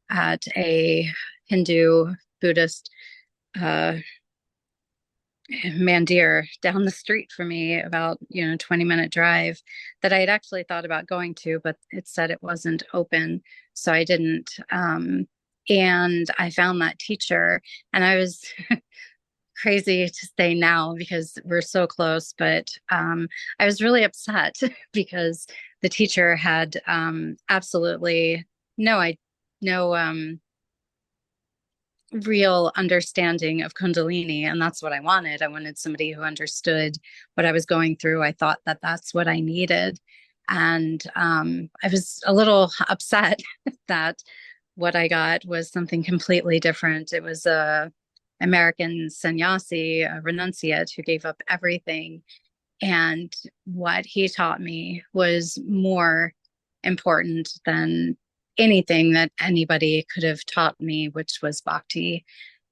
at a Hindu Buddhist mandir down the street from me, about 20-minute drive, that I had actually thought about going to, but it said it wasn't open, so I didn't. And I found that teacher, and I was crazy to say now because we're so close, but I was really upset because the teacher had absolutely no real understanding of Kundalini, and that's what I wanted. I wanted somebody who understood what I was going through. I thought that that's what I needed, and I was a little upset that what I got was something completely different. It was a American sannyasi, a renunciate who gave up everything, and what he taught me was more important than anything that anybody could have taught me, which was Bhakti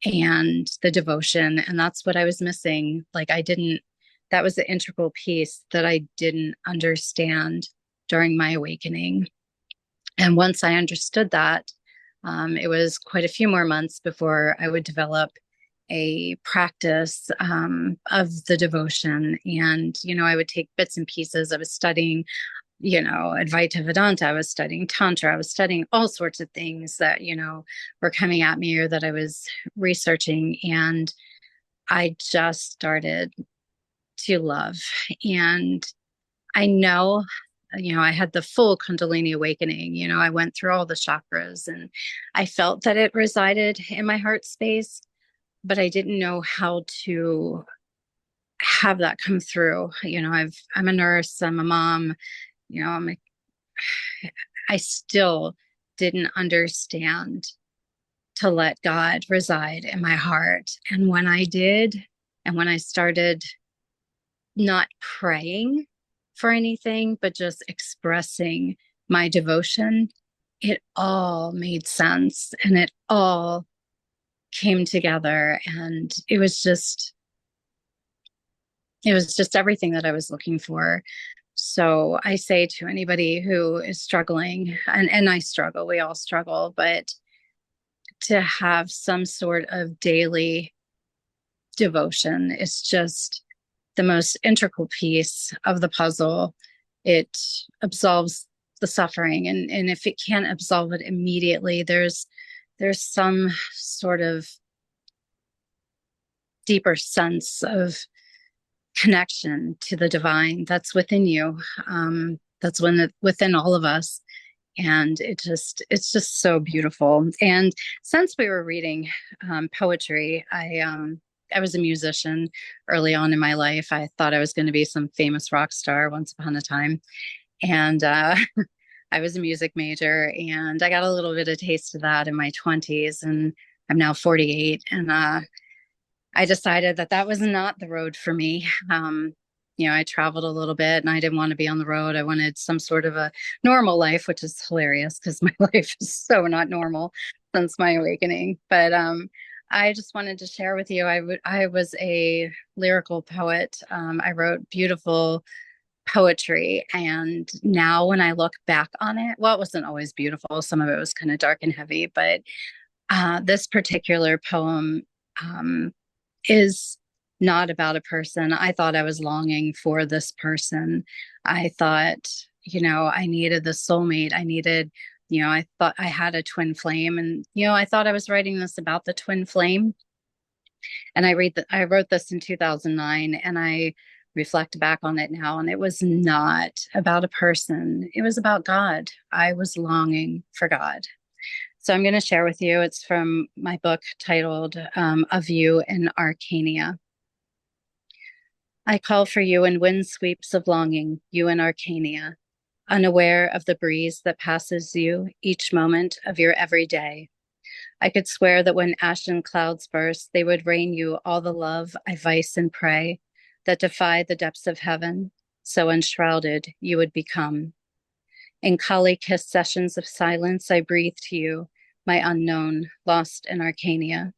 and the devotion. And that's what I was missing. That was the integral piece that I didn't understand during my awakening. And once I understood that, it was quite a few more months before I would develop a practice of the devotion. And, I would take bits and pieces. I was studying Advaita Vedanta, I was studying Tantra, I was studying all sorts of things that, were coming at me or that I was researching. And I just started to love. And I know, I had the full Kundalini awakening. I went through all the chakras and I felt that it resided in my heart space, but I didn't know how to have that come through. I'm a nurse, I'm a mom, I still didn't understand to let God reside in my heart. And when I did, and when I started not praying for anything, but just expressing my devotion, it all made sense and it all came together. And it was just everything that I was looking for. So I say to anybody who is struggling, and I struggle, we all struggle, but to have some sort of daily devotion is just the most integral piece of the puzzle. It absolves the suffering. And if it can't absolve it immediately, there's some sort of deeper sense of connection to the divine that's within you. That's within all of us. And it's just so beautiful. And since we were reading poetry, I was a musician early on in my life. I thought I was going to be some famous rock star once upon a time. And I was a music major, and I got a little bit of taste of that in my 20s. And I'm now 48. And I decided that was not the road for me. I traveled a little bit and I didn't want to be on the road. I wanted some sort of a normal life, which is hilarious because my life is so not normal since my awakening. But I just wanted to share with you, I was a lyrical poet. I wrote beautiful poetry. And now when I look back on it, well, it wasn't always beautiful. Some of it was kind of dark and heavy, but this particular poem is not about a person. I thought I was longing for this person. I thought, I needed the soulmate. I needed, I thought I had a twin flame, and, I thought I was writing this about the twin flame. And I wrote this in 2009, and I reflect back on it now, and it was not about a person. It was about God. I was longing for God. So I'm going to share with you, it's from my book titled Of You in Arcania. I call for you in wind sweeps of longing, you in Arcania, unaware of the breeze that passes you each moment of your every day. I could swear that when ashen clouds burst, they would rain you all the love I vice and pray that defy the depths of heaven, so enshrouded you would become. In Kali-kissed sessions of silence, I breathe to you, my unknown, lost in Arcania.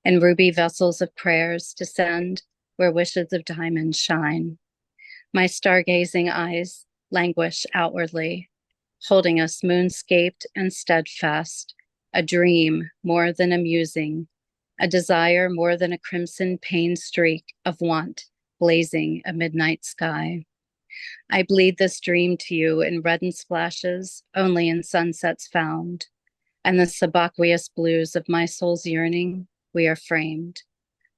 In ruby vessels of prayers descend where wishes of diamonds shine. My stargazing eyes languish outwardly, holding us moonscaped and steadfast, a dream more than amusing, a desire more than a crimson pain streak of want blazing a midnight sky. I bleed this dream to you in reddened splashes, only in sunsets found, and the subaqueous blues of my soul's yearning, we are framed.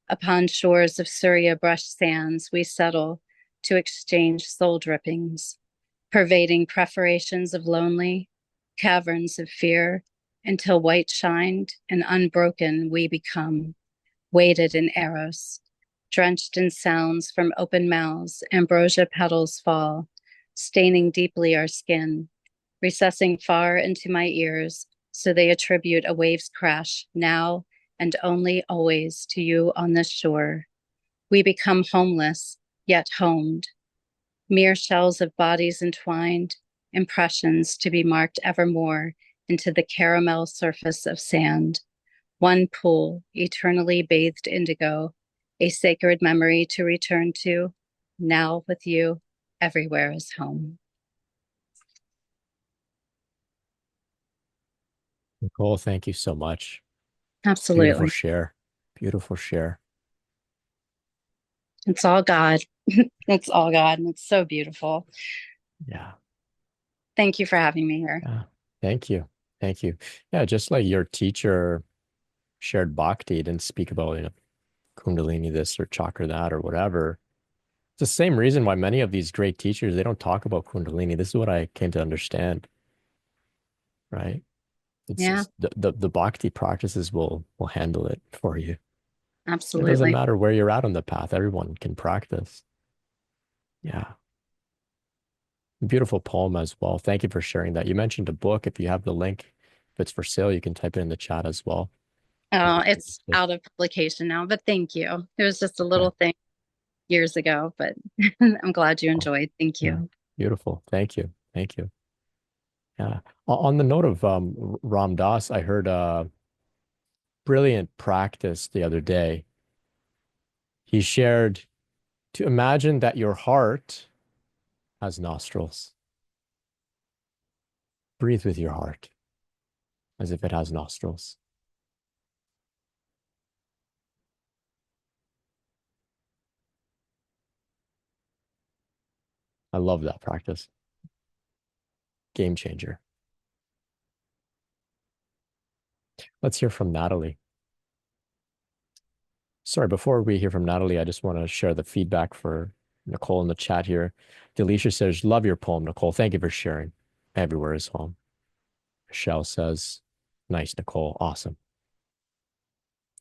Upon shores of Surya brush sands, we settle to exchange soul drippings, pervading perforations of lonely, caverns of fear, until white shined and unbroken we become, weighted in eros, drenched in sounds from open mouths, ambrosia petals fall, staining deeply our skin, recessing far into my ears, so they attribute a wave's crash now and only always to you on this shore. We become homeless, yet homed, mere shells of bodies entwined, impressions to be marked evermore into the caramel surface of sand. One pool, eternally bathed indigo, a sacred memory to return to, now with you, everywhere is home. Nicole, thank you so much. Beautiful Absolutely. share. Beautiful share. It's all God. It's all God, and it's so beautiful. Yeah. Thank you for having me here. Yeah. Thank you. Thank you. Yeah, just like your teacher shared Bhakti, didn't speak about, Kundalini this or chakra that or whatever. It's the same reason why many of these great teachers, they don't talk about Kundalini. This is what I came to understand, right? It's Yeah, just the Bhakti practices will handle it for you. It doesn't absolutely. matter where you're at on the path. Everyone can practice. Yeah. Beautiful poem as well. Thank you for sharing that. You mentioned a book. If you have the link, if it's for sale, you can type it in the chat as well. It's out of publication now, but thank you. It was just a Okay. little thing years ago, but I'm glad you Oh, enjoyed. Thank yeah. you. Beautiful. Thank you. Thank you. Yeah. On the note of Ram Dass, I heard a brilliant practice the other day. He shared to imagine that your heart has nostrils. Breathe with your heart as if it has nostrils. I love that practice. Game changer. Let's hear from Natalie. Sorry, before we hear from Natalie, I just want to share the feedback for Nicole in the chat here. Delisha says, love your poem, Nicole. Thank you for sharing. Everywhere is home. Michelle says, nice, Nicole. Awesome.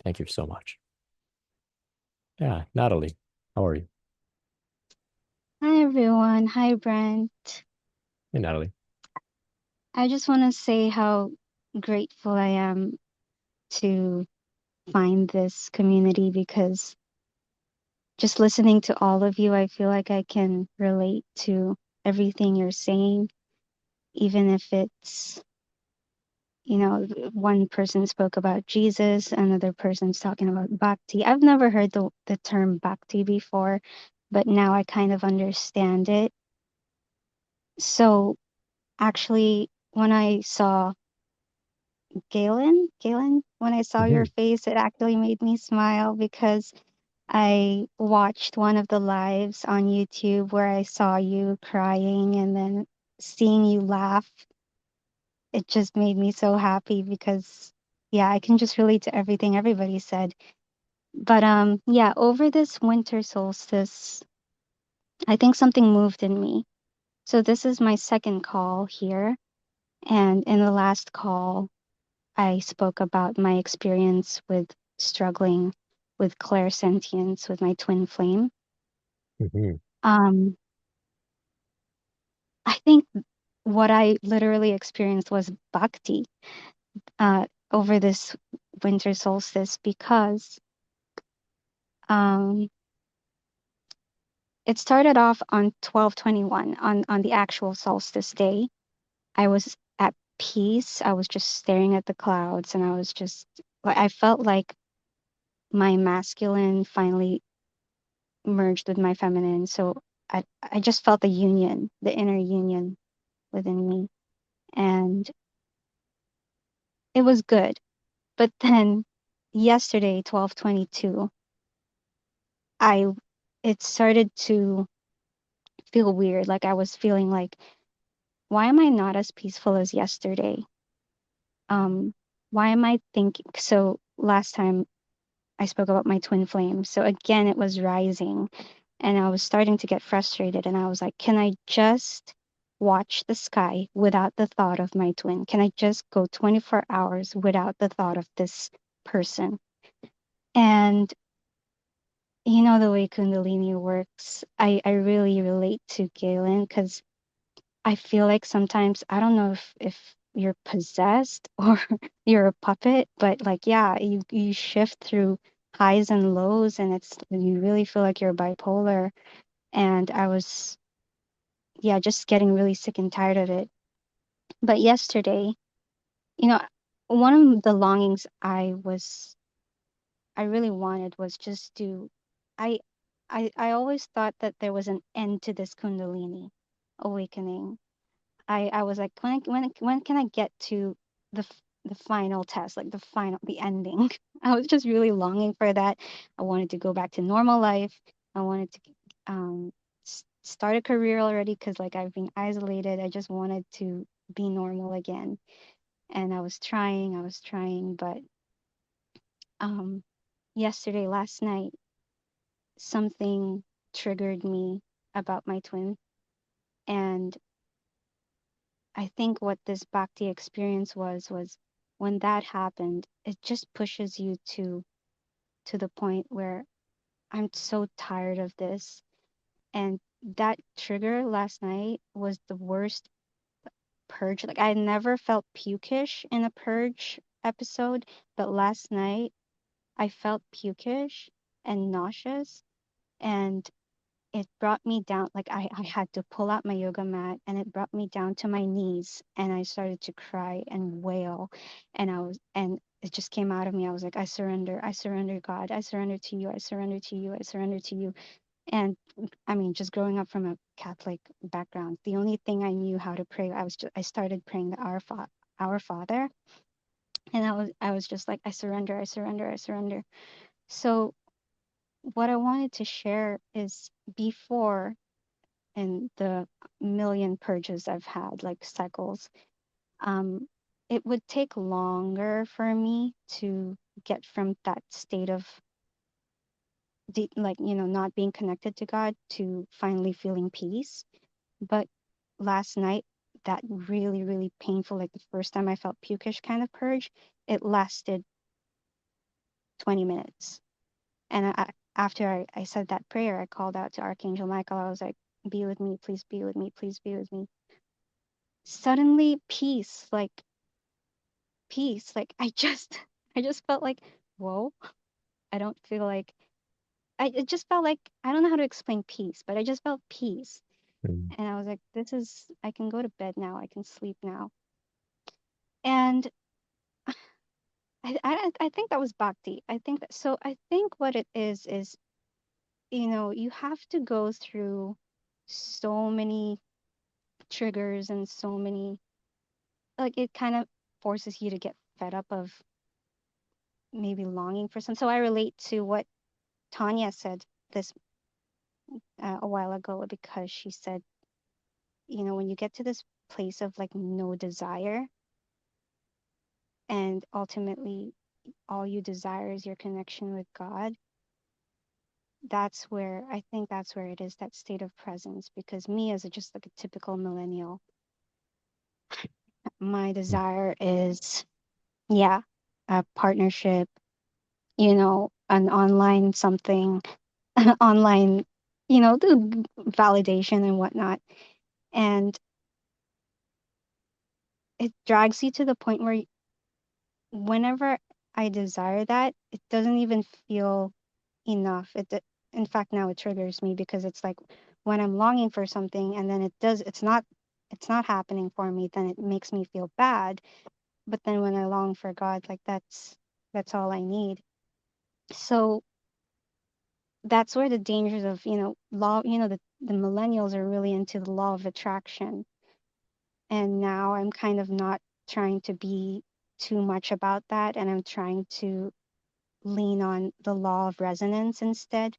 Thank you so much. Yeah, Natalie, how are you? Hi everyone. Hi Brent. Hey, Natalie. I just want to say how grateful I am to find this community because just listening to all of you, I feel like I can relate to everything you're saying, even if it's, one person spoke about Jesus, another person's talking about Bhakti. I've never heard the term Bhakti before, but now I kind of understand it. So actually, when I saw Galen, when I saw your face, it actually made me smile because I watched one of the lives on YouTube where I saw you crying and then seeing you laugh. It just made me so happy because, yeah, I can just relate to everything everybody said. But yeah, over this winter solstice, I think something moved in me. So this is my second call here, and in the last call, I spoke about my experience with struggling with clairsentience with my twin flame. Um, I think what I literally experienced was bhakti over this winter solstice because um, it started off on 12/21 on the actual solstice day. I was at peace. I was just staring at the clouds and I was just like I felt like my masculine finally merged with my feminine. So I just felt the union, the inner union within me. And it was good. But then yesterday, 12/22, I it started to feel weird. Like I was feeling like, why am I not as peaceful as yesterday? Why am I thinking so last time I spoke about my twin flame. So again, it was rising and I was starting to get frustrated and I was like, can I just watch the sky without the thought of my twin? Can I just go 24 hours without the thought of this person? And you know the way Kundalini works, I really relate to Galen because I feel like sometimes I don't know if you're possessed or you're a puppet, but like yeah, you shift through highs and lows and it's you really feel like you're bipolar. And I was yeah, just getting really sick and tired of it. But yesterday, you know, one of the longings I really wanted was just to I I always thought that there was an end to this Kundalini awakening. I was like, when can I get to the final test, like the ending? I was just really longing for that. I wanted to go back to normal life. I wanted to start a career already because like I've been isolated. I just wanted to be normal again. And I was trying, but um last night, something triggered me about my twin. And I think what this Bhakti experience was when that happened, it just pushes you to the point where I'm so tired of this. And that trigger last night was the worst purge. Like I never felt pukish in a purge episode, but last night I felt pukish and nauseous and it brought me down like I had to pull out my yoga mat and it brought me down to my knees and I started to cry and wail and it just came out of me. I was like, I surrender God, I surrender to you, I surrender to you, I surrender to you. And I mean, just growing up from a Catholic background, the only thing I knew how to pray, I started praying the Our Father, and I was just like, I surrender, I surrender, I surrender. So what I wanted to share is before in the million purges I've had, like cycles, um, it would take longer for me to get from that state of like, not being connected to God to finally feeling peace. But last night, that really, really painful, like the first time I felt pukish kind of purge, it lasted 20 minutes. And after I said that prayer, I called out to Archangel Michael. I was like, be with me, please be with me, please be with me. Suddenly peace, like I just felt like, whoa, I don't feel like, it just felt like, I don't know how to explain peace, but I just felt peace. Mm. And I was like, I can go to bed now, I can sleep now. And I think that was Bhakti. I think what it is, you have to go through so many triggers and so many, like it kind of forces you to get fed up of maybe longing for some. So I relate to what Tanya said this a while ago because she said, when you get to this place of like no desire and ultimately all you desire is your connection with God, I think that's where it is, that state of presence. Because me as just like a typical millennial, my desire is, yeah, a partnership, an online something, online, the validation and whatnot. And it drags you to the point where whenever I desire that, it doesn't even feel enough. In fact, now it triggers me because it's like when I'm longing for something and then it's not happening for me, then it makes me feel bad. But then when I long for God, like that's all I need. So that's where the dangers of, law, the millennials are really into the law of attraction. And now I'm kind of not trying to be too much about that. And I'm trying to lean on the law of resonance instead,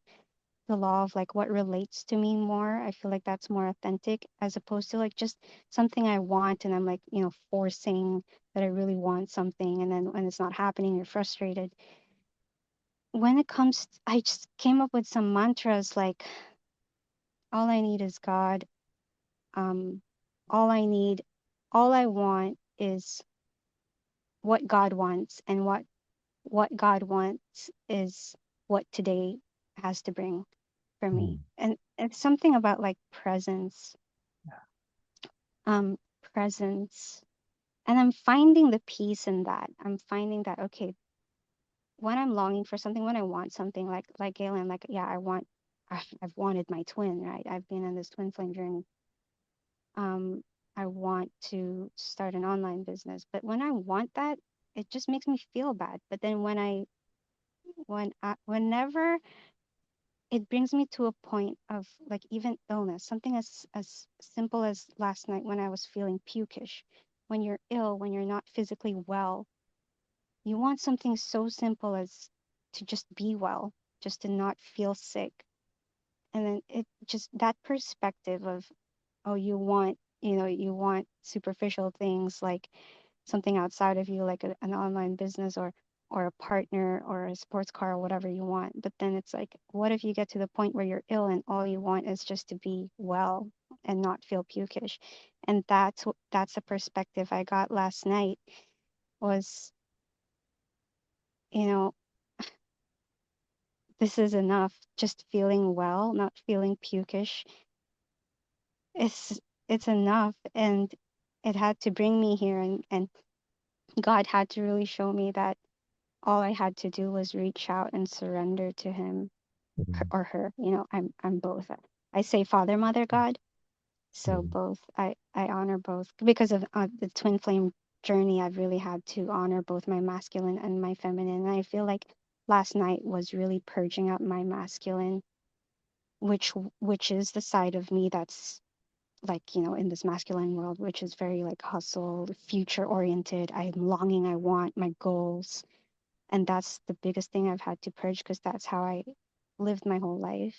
the law of like what relates to me more. I feel like that's more authentic as opposed to like just something I want and I'm like, forcing that I really want something. And then when it's not happening, you're frustrated. When it comes, I just came up with some mantras like, all I need is God. Um, all I need, all I want is what God wants, and what God wants is what today has to bring for me. And it's something about like presence, um, presence. And I'm finding the peace in that. I'm finding that, okay, when I'm longing for something, when I want something like Galen, like, yeah, I've wanted my twin, right? I've been in this twin flame journey. I want to start an online business, but when I want that, it just makes me feel bad. But then whenever it brings me to a point of like even illness, something as simple as last night when I was feeling pukish. When you're ill, when you're not physically well, you want something so simple as to just be well, just to not feel sick. And then it just that perspective of, oh, you want superficial things like something outside of you, like an online business or a partner or a sports car or whatever you want. But then it's like, what if you get to the point where you're ill and all you want is just to be well and not feel pukish? And that's a perspective I got last night was, you know, this is enough. Just feeling well, not feeling pukish. It's enough. And it had to bring me here, and God had to really show me that all I had to do was reach out and surrender to him or her. I'm both. I say Father, Mother, God. So both. I honor both because of the twin flame journey. I've really had to honor both my masculine and my feminine. And I feel like last night was really purging out my masculine, which is the side of me that's like, in this masculine world, which is very like hustle, future oriented. I'm longing, I want my goals. And that's the biggest thing I've had to purge because that's how I lived my whole life.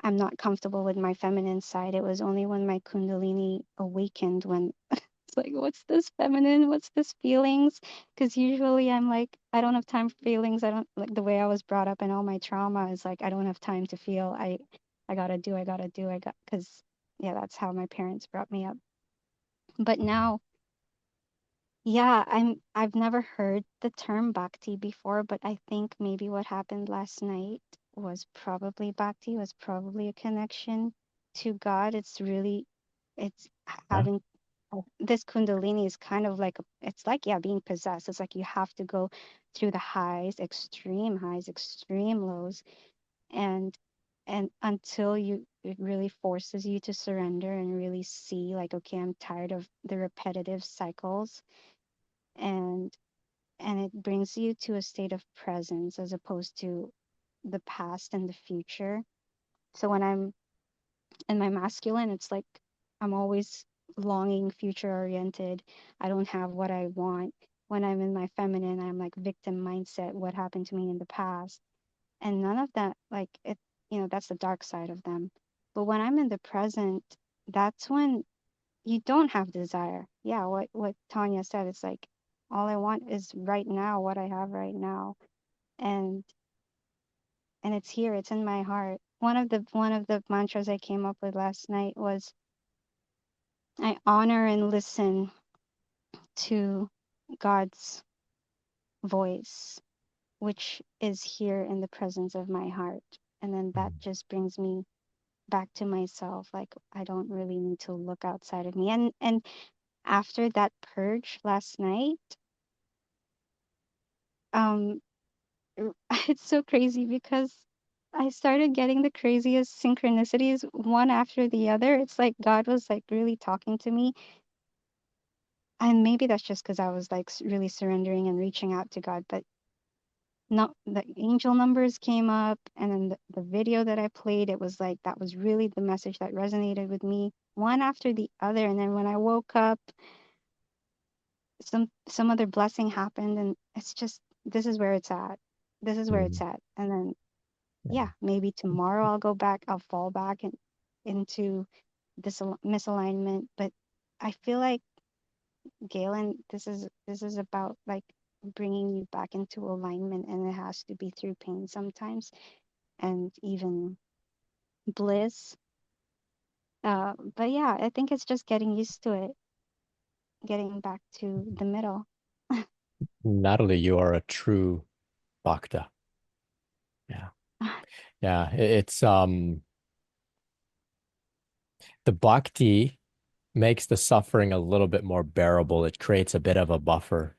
I'm not comfortable with my feminine side. It was only when my Kundalini awakened when it's like, what's this feminine? What's this feelings? Because usually I'm like, I don't have time for feelings. I don't like the way I was brought up and all my trauma is like, I don't have time to feel. I gotta do, because yeah, that's how my parents brought me up. But now, yeah, I've never heard the term Bhakti before, but I think maybe what happened last night was probably Bhakti, was probably a connection to God. It's having this Kundalini is kind of like it's like, yeah, being possessed. It's like you have to go through the highs, extreme lows, and until it really forces you to surrender and really see like, okay, I'm tired of the repetitive cycles, and it brings you to a state of presence as opposed to the past and the future. So when I'm in my masculine, it's like I'm always longing, future oriented. I don't have what I want. When I'm in my feminine, I'm like victim mindset, what happened to me in the past. And none of that, like it, that's the dark side of them. But when I'm in the present, that's when you don't have desire. Yeah, what Tanya said, it's like all I want is right now, what I have right now. And it's here, it's in my heart. One of the mantras I came up with last night was I honor and listen to God's voice, which is here in the presence of my heart. And then that just brings me back to myself. Like I don't really need to look outside of me. And after that purge last night, um it's so crazy because I started getting the craziest synchronicities one after the other. It's like God was like really talking to me. And maybe that's just because I was like really surrendering and reaching out to God. But no, the angel numbers came up, and then the video that I played, it was like that was really the message that resonated with me, one after the other. And then when I woke up, some other blessing happened, and it's just, this is where it's at. This is where it's Mm, at. And then yeah. yeah, maybe tomorrow I'll fall back into this misalignment. But I feel like, Galen, this is about like bringing you back into alignment, and it has to be through pain sometimes, and even bliss. But yeah, I think it's just getting used to it, getting back to the middle. Natalie, you are a true Bhakta. Yeah. Yeah. It's the Bhakti makes the suffering a little bit more bearable. It creates a bit of a buffer.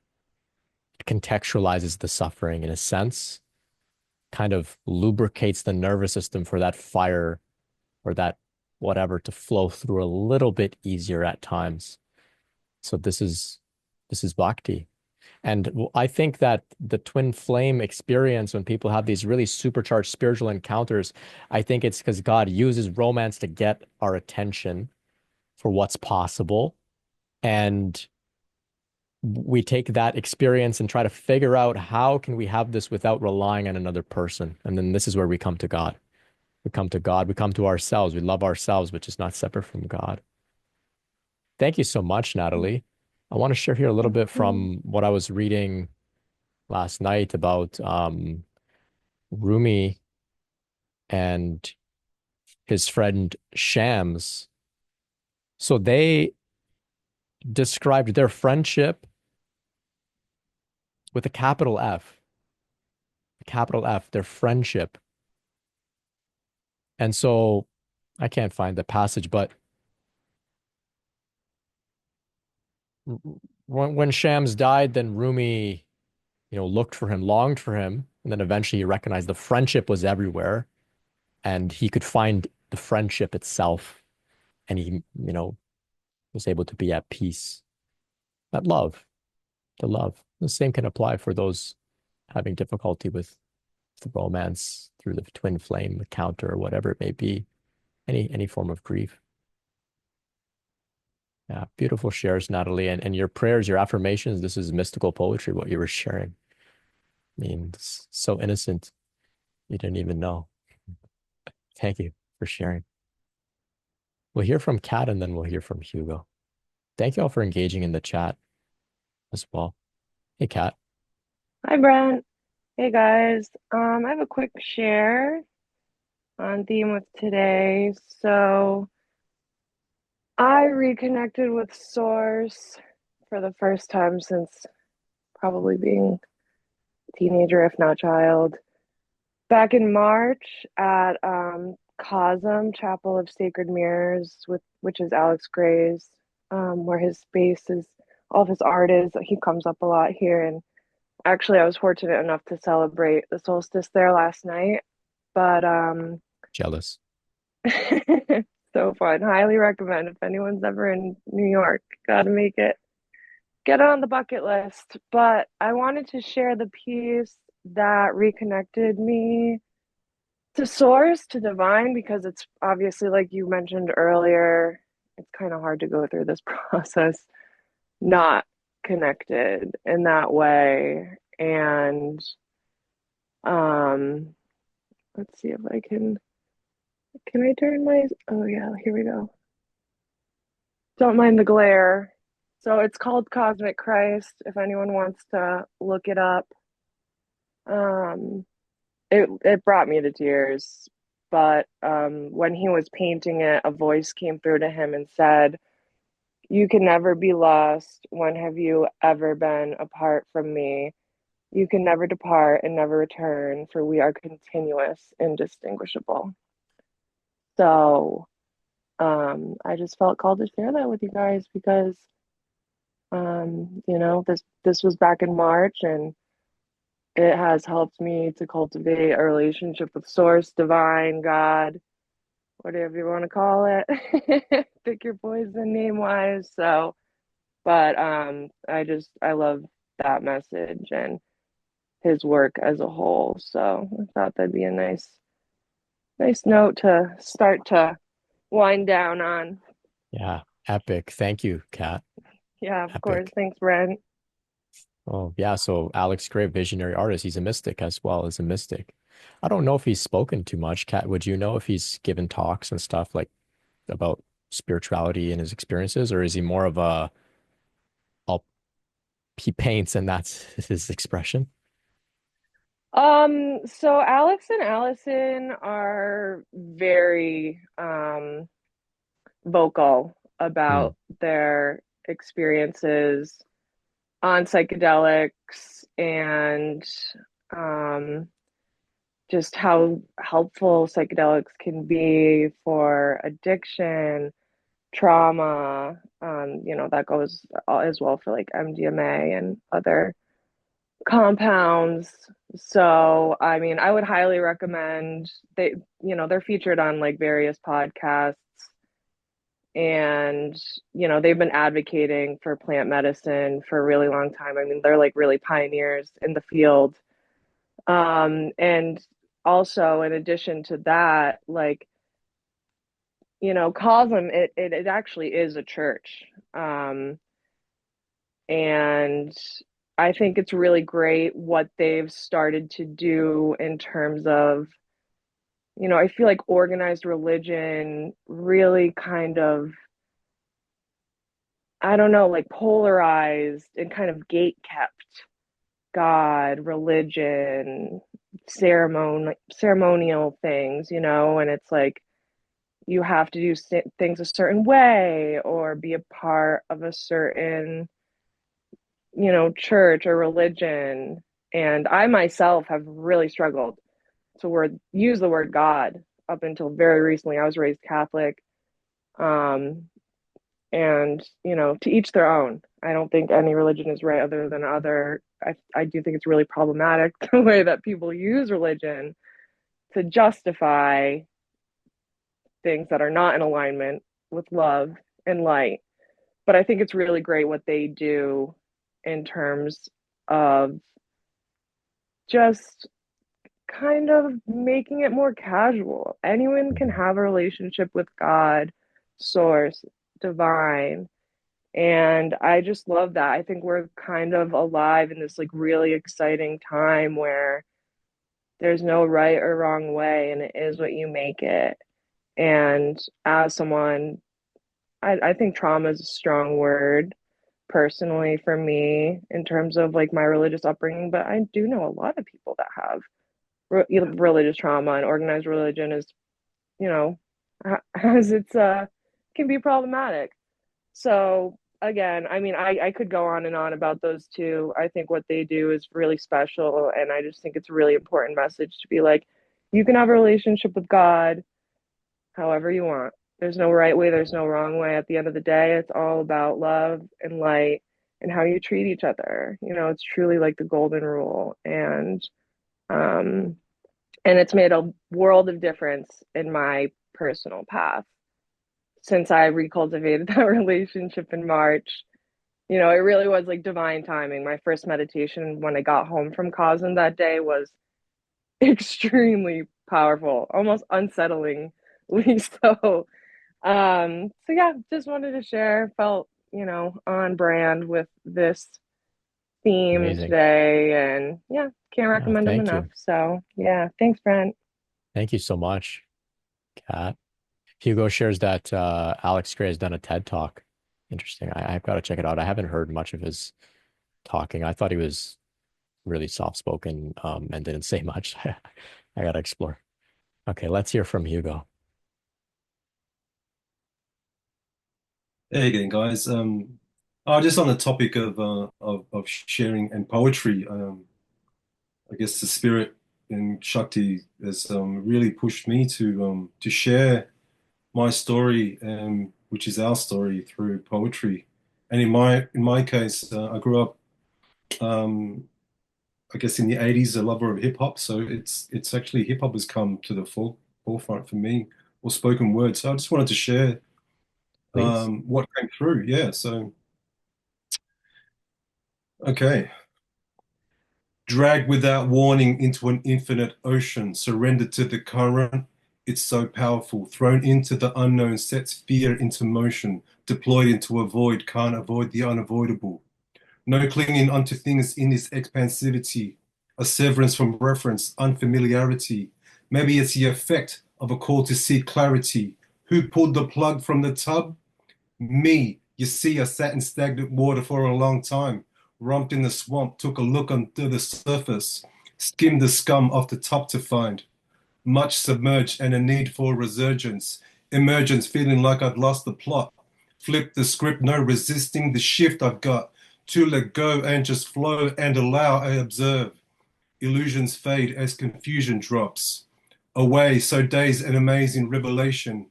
It contextualizes the suffering in a sense, kind of lubricates the nervous system for that fire or that whatever to flow through a little bit easier at times. So this is Bhakti. And I think that the twin flame experience, when people have these really supercharged spiritual encounters, I think it's because God uses romance to get our attention for what's possible. And we take that experience and try to figure out how can we have this without relying on another person. And then this is where we come to God. We come to God. We come to ourselves. We love ourselves, which is not separate from God. Thank you so much, Natalie. I want to share here a little bit from what I was reading last night about Rumi and his friend Shams. So they described their friendship with a capital F, their friendship. And so I can't find the passage, but when Shams died, then Rumi, looked for him, longed for him, and then eventually he recognized the friendship was everywhere, and he could find the friendship itself, and he, was able to be at peace. That love, the love. The same can apply for those having difficulty with the romance through the twin flame, the counter, or whatever it may be, any form of grief. Yeah, beautiful shares, Natalie. And your prayers, your affirmations, this is mystical poetry, what you were sharing. I mean, it's so innocent. You didn't even know. Thank you for sharing. We'll hear from Kat and then we'll hear from Hugo. Thank you all for engaging in the chat as well. Hey, Kat. Hi, Brent. Hey, guys. I have a quick share on theme with today. So I reconnected with Source for the first time since probably being a teenager, if not child, back in March at Cosm Chapel of Sacred Mirrors, which is Alex Gray's, where his space is, all of his art is. He comes up a lot here, and actually, I was fortunate enough to celebrate the solstice there last night, but Jealous. so fun. Highly recommend if anyone's ever in New York, gotta make it. Get it on the bucket list. But I wanted to share the piece that reconnected me to source, to divine, because it's obviously, like you mentioned earlier, it's kind of hard to go through this process not connected in that way. And let's see if I can I turn my, oh yeah, here we go. Don't mind the glare. So it's called Cosmic Christ, if anyone wants to look it up. It brought me to tears, but when he was painting it, a voice came through to him and said, "You can never be lost. When have you ever been apart from me? You can never depart and never return, for we are continuous, indistinguishable." So I just felt called to share that with you guys because this was back in March, and it has helped me to cultivate a relationship with Source, Divine, God, whatever you want to call it. Pick your poison name wise. So, but I love that message, and his work as a whole. So I thought that'd be a nice note to start to wind down on. Yeah, epic. Thank you, Kat. Yeah, of course. Epic. Thanks, Brent. Oh, yeah. So Alex Gray, visionary artist, he's a mystic as well as a mystic. I don't know if he's spoken too much. Kat, would you know if he's given talks and stuff like about spirituality and his experiences, or is he more of a all he paints and that's his expression? So Alex and Allison are very vocal Hmm. about their experiences on psychedelics and um just how helpful psychedelics can be for addiction, trauma. That goes as well for like MDMA and other compounds. So, I mean, I would highly recommend they're featured on like various podcasts and they've been advocating for plant medicine for a really long time. I mean, they're like really pioneers in the field. And also in addition to that, like, Cosm, it actually is a church. And I think it's really great what they've started to do in terms of, I feel like organized religion really kind of, I don't know, like polarized and kind of gate kept God, religion, ceremonial things, and it's like you have to do things a certain way or be a part of a certain, church or religion. And I myself have really struggled to use the word God up until very recently. I was raised Catholic. Um, and to each their own. I don't think any religion is right other than other. I do think it's really problematic the way that people use religion to justify things that are not in alignment with love and light. But I think it's really great what they do in terms of just kind of making it more casual. Anyone can have a relationship with God, source, divine. And I just love that. I think we're kind of alive in this like really exciting time where there's no right or wrong way and it is what you make it. And as someone, I think trauma is a strong word personally for me in terms of like my religious upbringing, but I do know a lot of people that have religious trauma, and organized religion is, you know, has its can be problematic. So again, I mean, I could go on and on about those two. I think what they do is really special, and I just think it's a really important message to be like, you can have a relationship with God however you want. There's no right way, there's no wrong way. At the end of the day, it's all about love and light and how you treat each other. It's truly like the golden rule. Um and it's made a world of difference in my personal path since I recultivated that relationship in March. It really was like divine timing. My first meditation when I got home from Cosm that day was extremely powerful, almost unsettlingly so. So yeah, just wanted to share, felt, on brand with this theme Amazing. today, and yeah, can't Yeah, recommend them thank enough. you. So yeah, thanks, Brent. Thank you so much, Kat. Hugo shares that Alex Gray has done a TED Talk. Interesting. I've got to check it out. I haven't heard much of his talking. I thought he was really soft-spoken and didn't say much. I got to explore. Okay, let's hear from Hugo. Hey again, guys. Just on the topic of sharing and poetry. I guess the spirit in Shakti has really pushed me to share my story, which is our story, through poetry. And in my case, I grew up, um, I guess, in the '80s, a lover of hip hop. So it's actually hip hop has come to the forefront for me, or spoken word. So I just wanted to share Please. what came through. Yeah. So okay. Dragged without warning into an infinite ocean, surrendered to the current. It's so powerful. Thrown into the unknown, sets fear into motion. Deployed into a void, can't avoid the unavoidable. No clinging unto things in its expansivity. A severance from reference, unfamiliarity. Maybe it's the effect of a call to see clarity. Who pulled the plug from the tub? Me. You see, I sat in stagnant water for a long time, romped in the swamp, took a look under the surface, skimmed the scum off the top to find much submerged and a need for resurgence, emergence, feeling like I'd lost the plot. Flip the script, no resisting the shift I've got to let go and just flow and allow. I observe. Illusions fade as confusion drops away, so days an amazing revelation,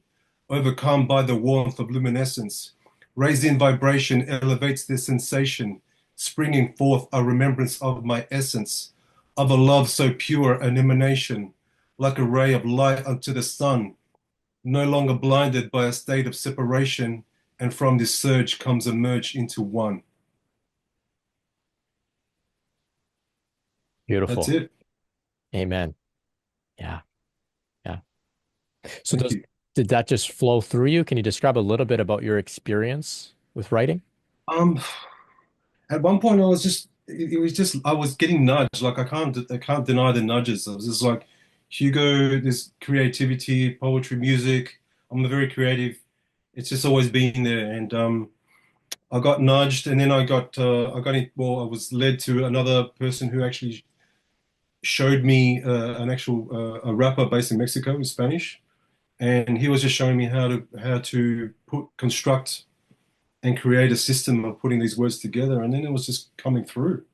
overcome by the warmth of luminescence. Raised in vibration elevates the sensation, springing forth a remembrance of my essence, of a love so pure an emanation, like a ray of light unto the sun, no longer blinded by a state of separation, and from this surge comes a merge into one. Beautiful. That's it. Amen. Yeah. Yeah. So Thank you. did that just flow through you? Can you describe a little bit about your experience with writing? At one point I was just it was just I was getting nudged. Like I can't deny the nudges. I was just like, Hugo, this creativity, poetry, music. I'm a very creative. It's just always been there. And I got nudged, and then I got in, well, I was led to another person who actually showed me an actual a rapper based in Mexico in Spanish, and he was just showing me how to construct and create a system of putting these words together, and then it was just coming through.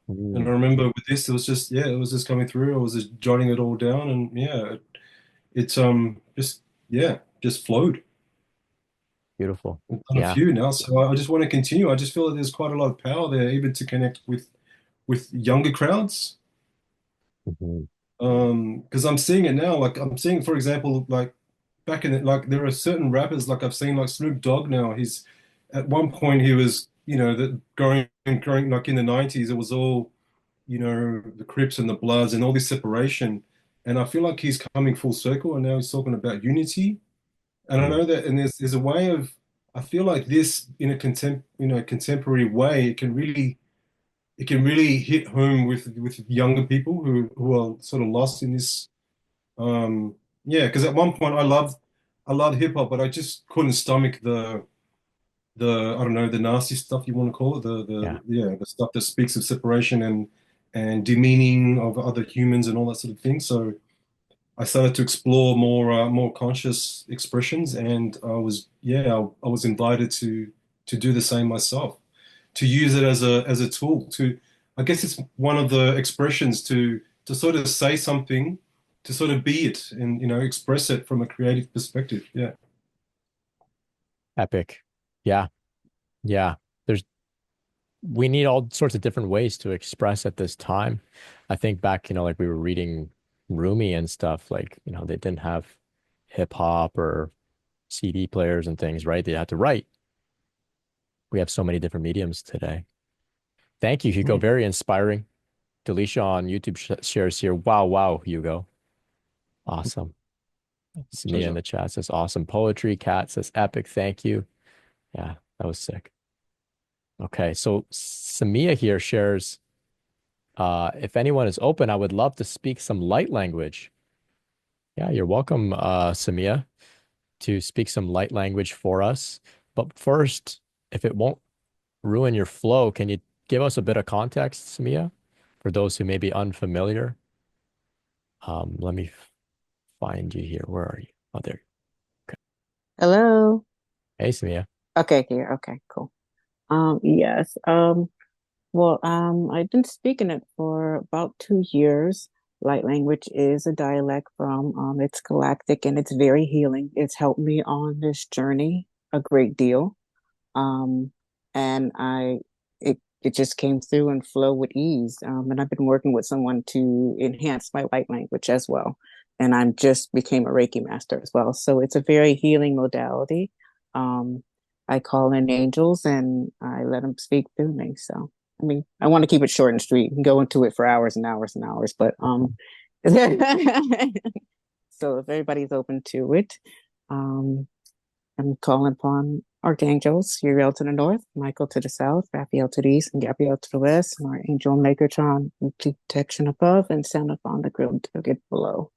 And I remember with this, it was just it was just coming through. I was just jotting it all down, and it's just just flowed. Beautiful. I've done a Yeah. few now, so I just want to continue. I just feel that there's quite a lot of power there, even to connect with younger crowds. Mhm. Because I'm seeing it now. Like I'm seeing, for example, like back in it, like there are certain rappers like I've seen like Snoop Dogg now. He's at one point he was, the growing like in the 90s, it was all, the Crips and the Bloods and all this separation. And I feel like he's coming full circle and now he's talking about unity. And I Mm. know that, and there's a way of, I feel like this in a contemporary way, it can really hit home with younger people who are sort of lost in this. Because at one point I loved hip hop, but I just couldn't stomach the I don't know, the nasty stuff you want to call it, Yeah. the stuff that speaks of separation and demeaning of other humans and all that sort of thing. So I started to explore more conscious expressions, and I was invited to do the same myself, to use it as a tool to, I guess it's one of the expressions to sort of say something, to sort of be it and express it from a creative perspective. Yeah. Epic. Yeah. Yeah. We need all sorts of different ways to express at this time. I think back, like we were reading Rumi and stuff, like, they didn't have hip hop or CD players and things, right? They had to write. We have so many different mediums today. Thank you, Hugo. Very inspiring. Delisha on YouTube shares here. Wow, wow, Hugo. Awesome. Samia in the chat says awesome poetry. Kat says epic. Thank you. Yeah, that was sick. Okay, so Samia here shares, if anyone is open, I would love to speak some light language. Yeah, you're welcome, Samia, to speak some light language for us. But first, if it won't ruin your flow, can you give us a bit of context, Samia, for those who may be unfamiliar? Let me find you here. Where are you? Oh, there. Okay. Hello. Hey, Samia. Okay, here. Okay, cool. Yes. Well, I've been speaking it for about 2 years. Light language is a dialect from it's galactic and it's very healing. It's helped me on this journey a great deal. Um, and it just came through and flow with ease. And I've been working with someone to enhance my light language as well. And I'm just became a Reiki master as well. So it's a very healing modality. I call in angels and I let them speak through me. So I mean, I want to keep it short and sweet and go into it for hours and hours and hours, but so if everybody's open to it, I'm calling upon Archangels, Uriel to the north, Michael to the south, Raphael to the east, and Gabriel to the west, and Archangel Megatron, protection above, and sound upon the grid to get below.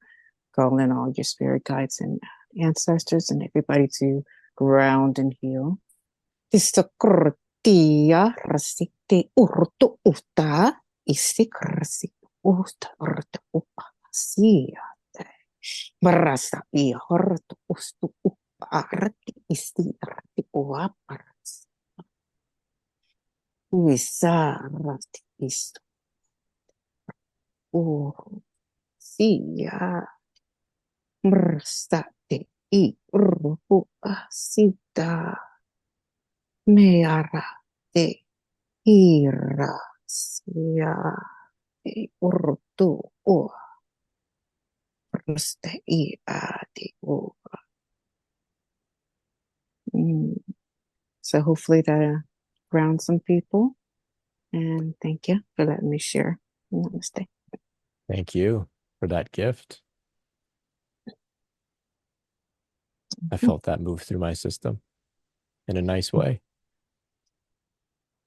Call in all your spirit guides and ancestors and everybody to ground and heal. Tia rasiti urtu uta istik rasik usta urtu upa siate barasta I hortu ustu upa arti isti arti uaparas visa rati istu uru sia berstate I urpu asita meara de irasia de urtu o proste I adi o. So hopefully that grounds some people. And thank you for letting me share. Namaste. Thank you for that gift. I felt that move through my system in a nice way.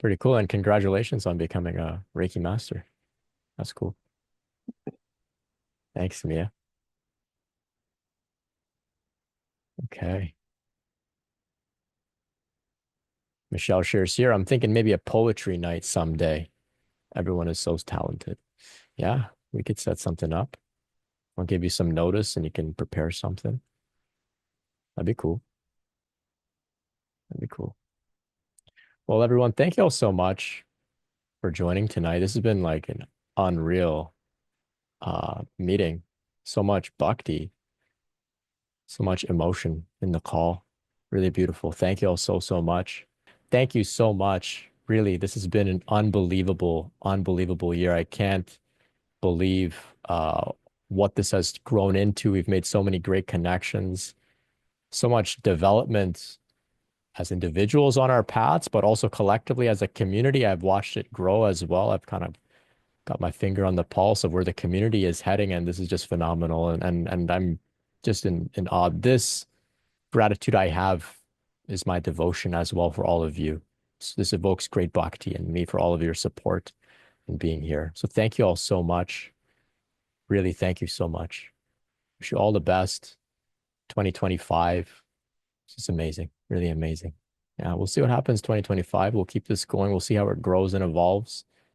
Pretty cool. And congratulations on becoming a Reiki master. That's cool. Thanks, Mia. Okay. Michelle shares here. I'm thinking maybe a poetry night someday. Everyone is so talented. Yeah, we could set something up. I'll give you some notice and you can prepare something. That'd be cool. That'd be cool. Well, everyone, thank you all so much for joining tonight. This has been like an unreal meeting. So much bhakti, so much emotion in the call. Really beautiful. Thank you all so, so much. Thank you so much. Really, this has been an unbelievable, unbelievable year. I can't believe what this has grown into. We've made so many great connections, so much development as individuals on our paths, but also collectively as a community. I've watched it grow as well. I've kind of got my finger on the pulse of where the community is heading, and this is just phenomenal. And I'm just in awe. This gratitude I have is my devotion as well for all of you. So this evokes great bhakti in me for all of your support and being here. So thank you all so much. Really, thank you so much. Wish you all the best. 2025. It's just amazing. Really amazing. Yeah, we'll see what happens 2025. We'll keep this going. We'll see how it grows and evolves.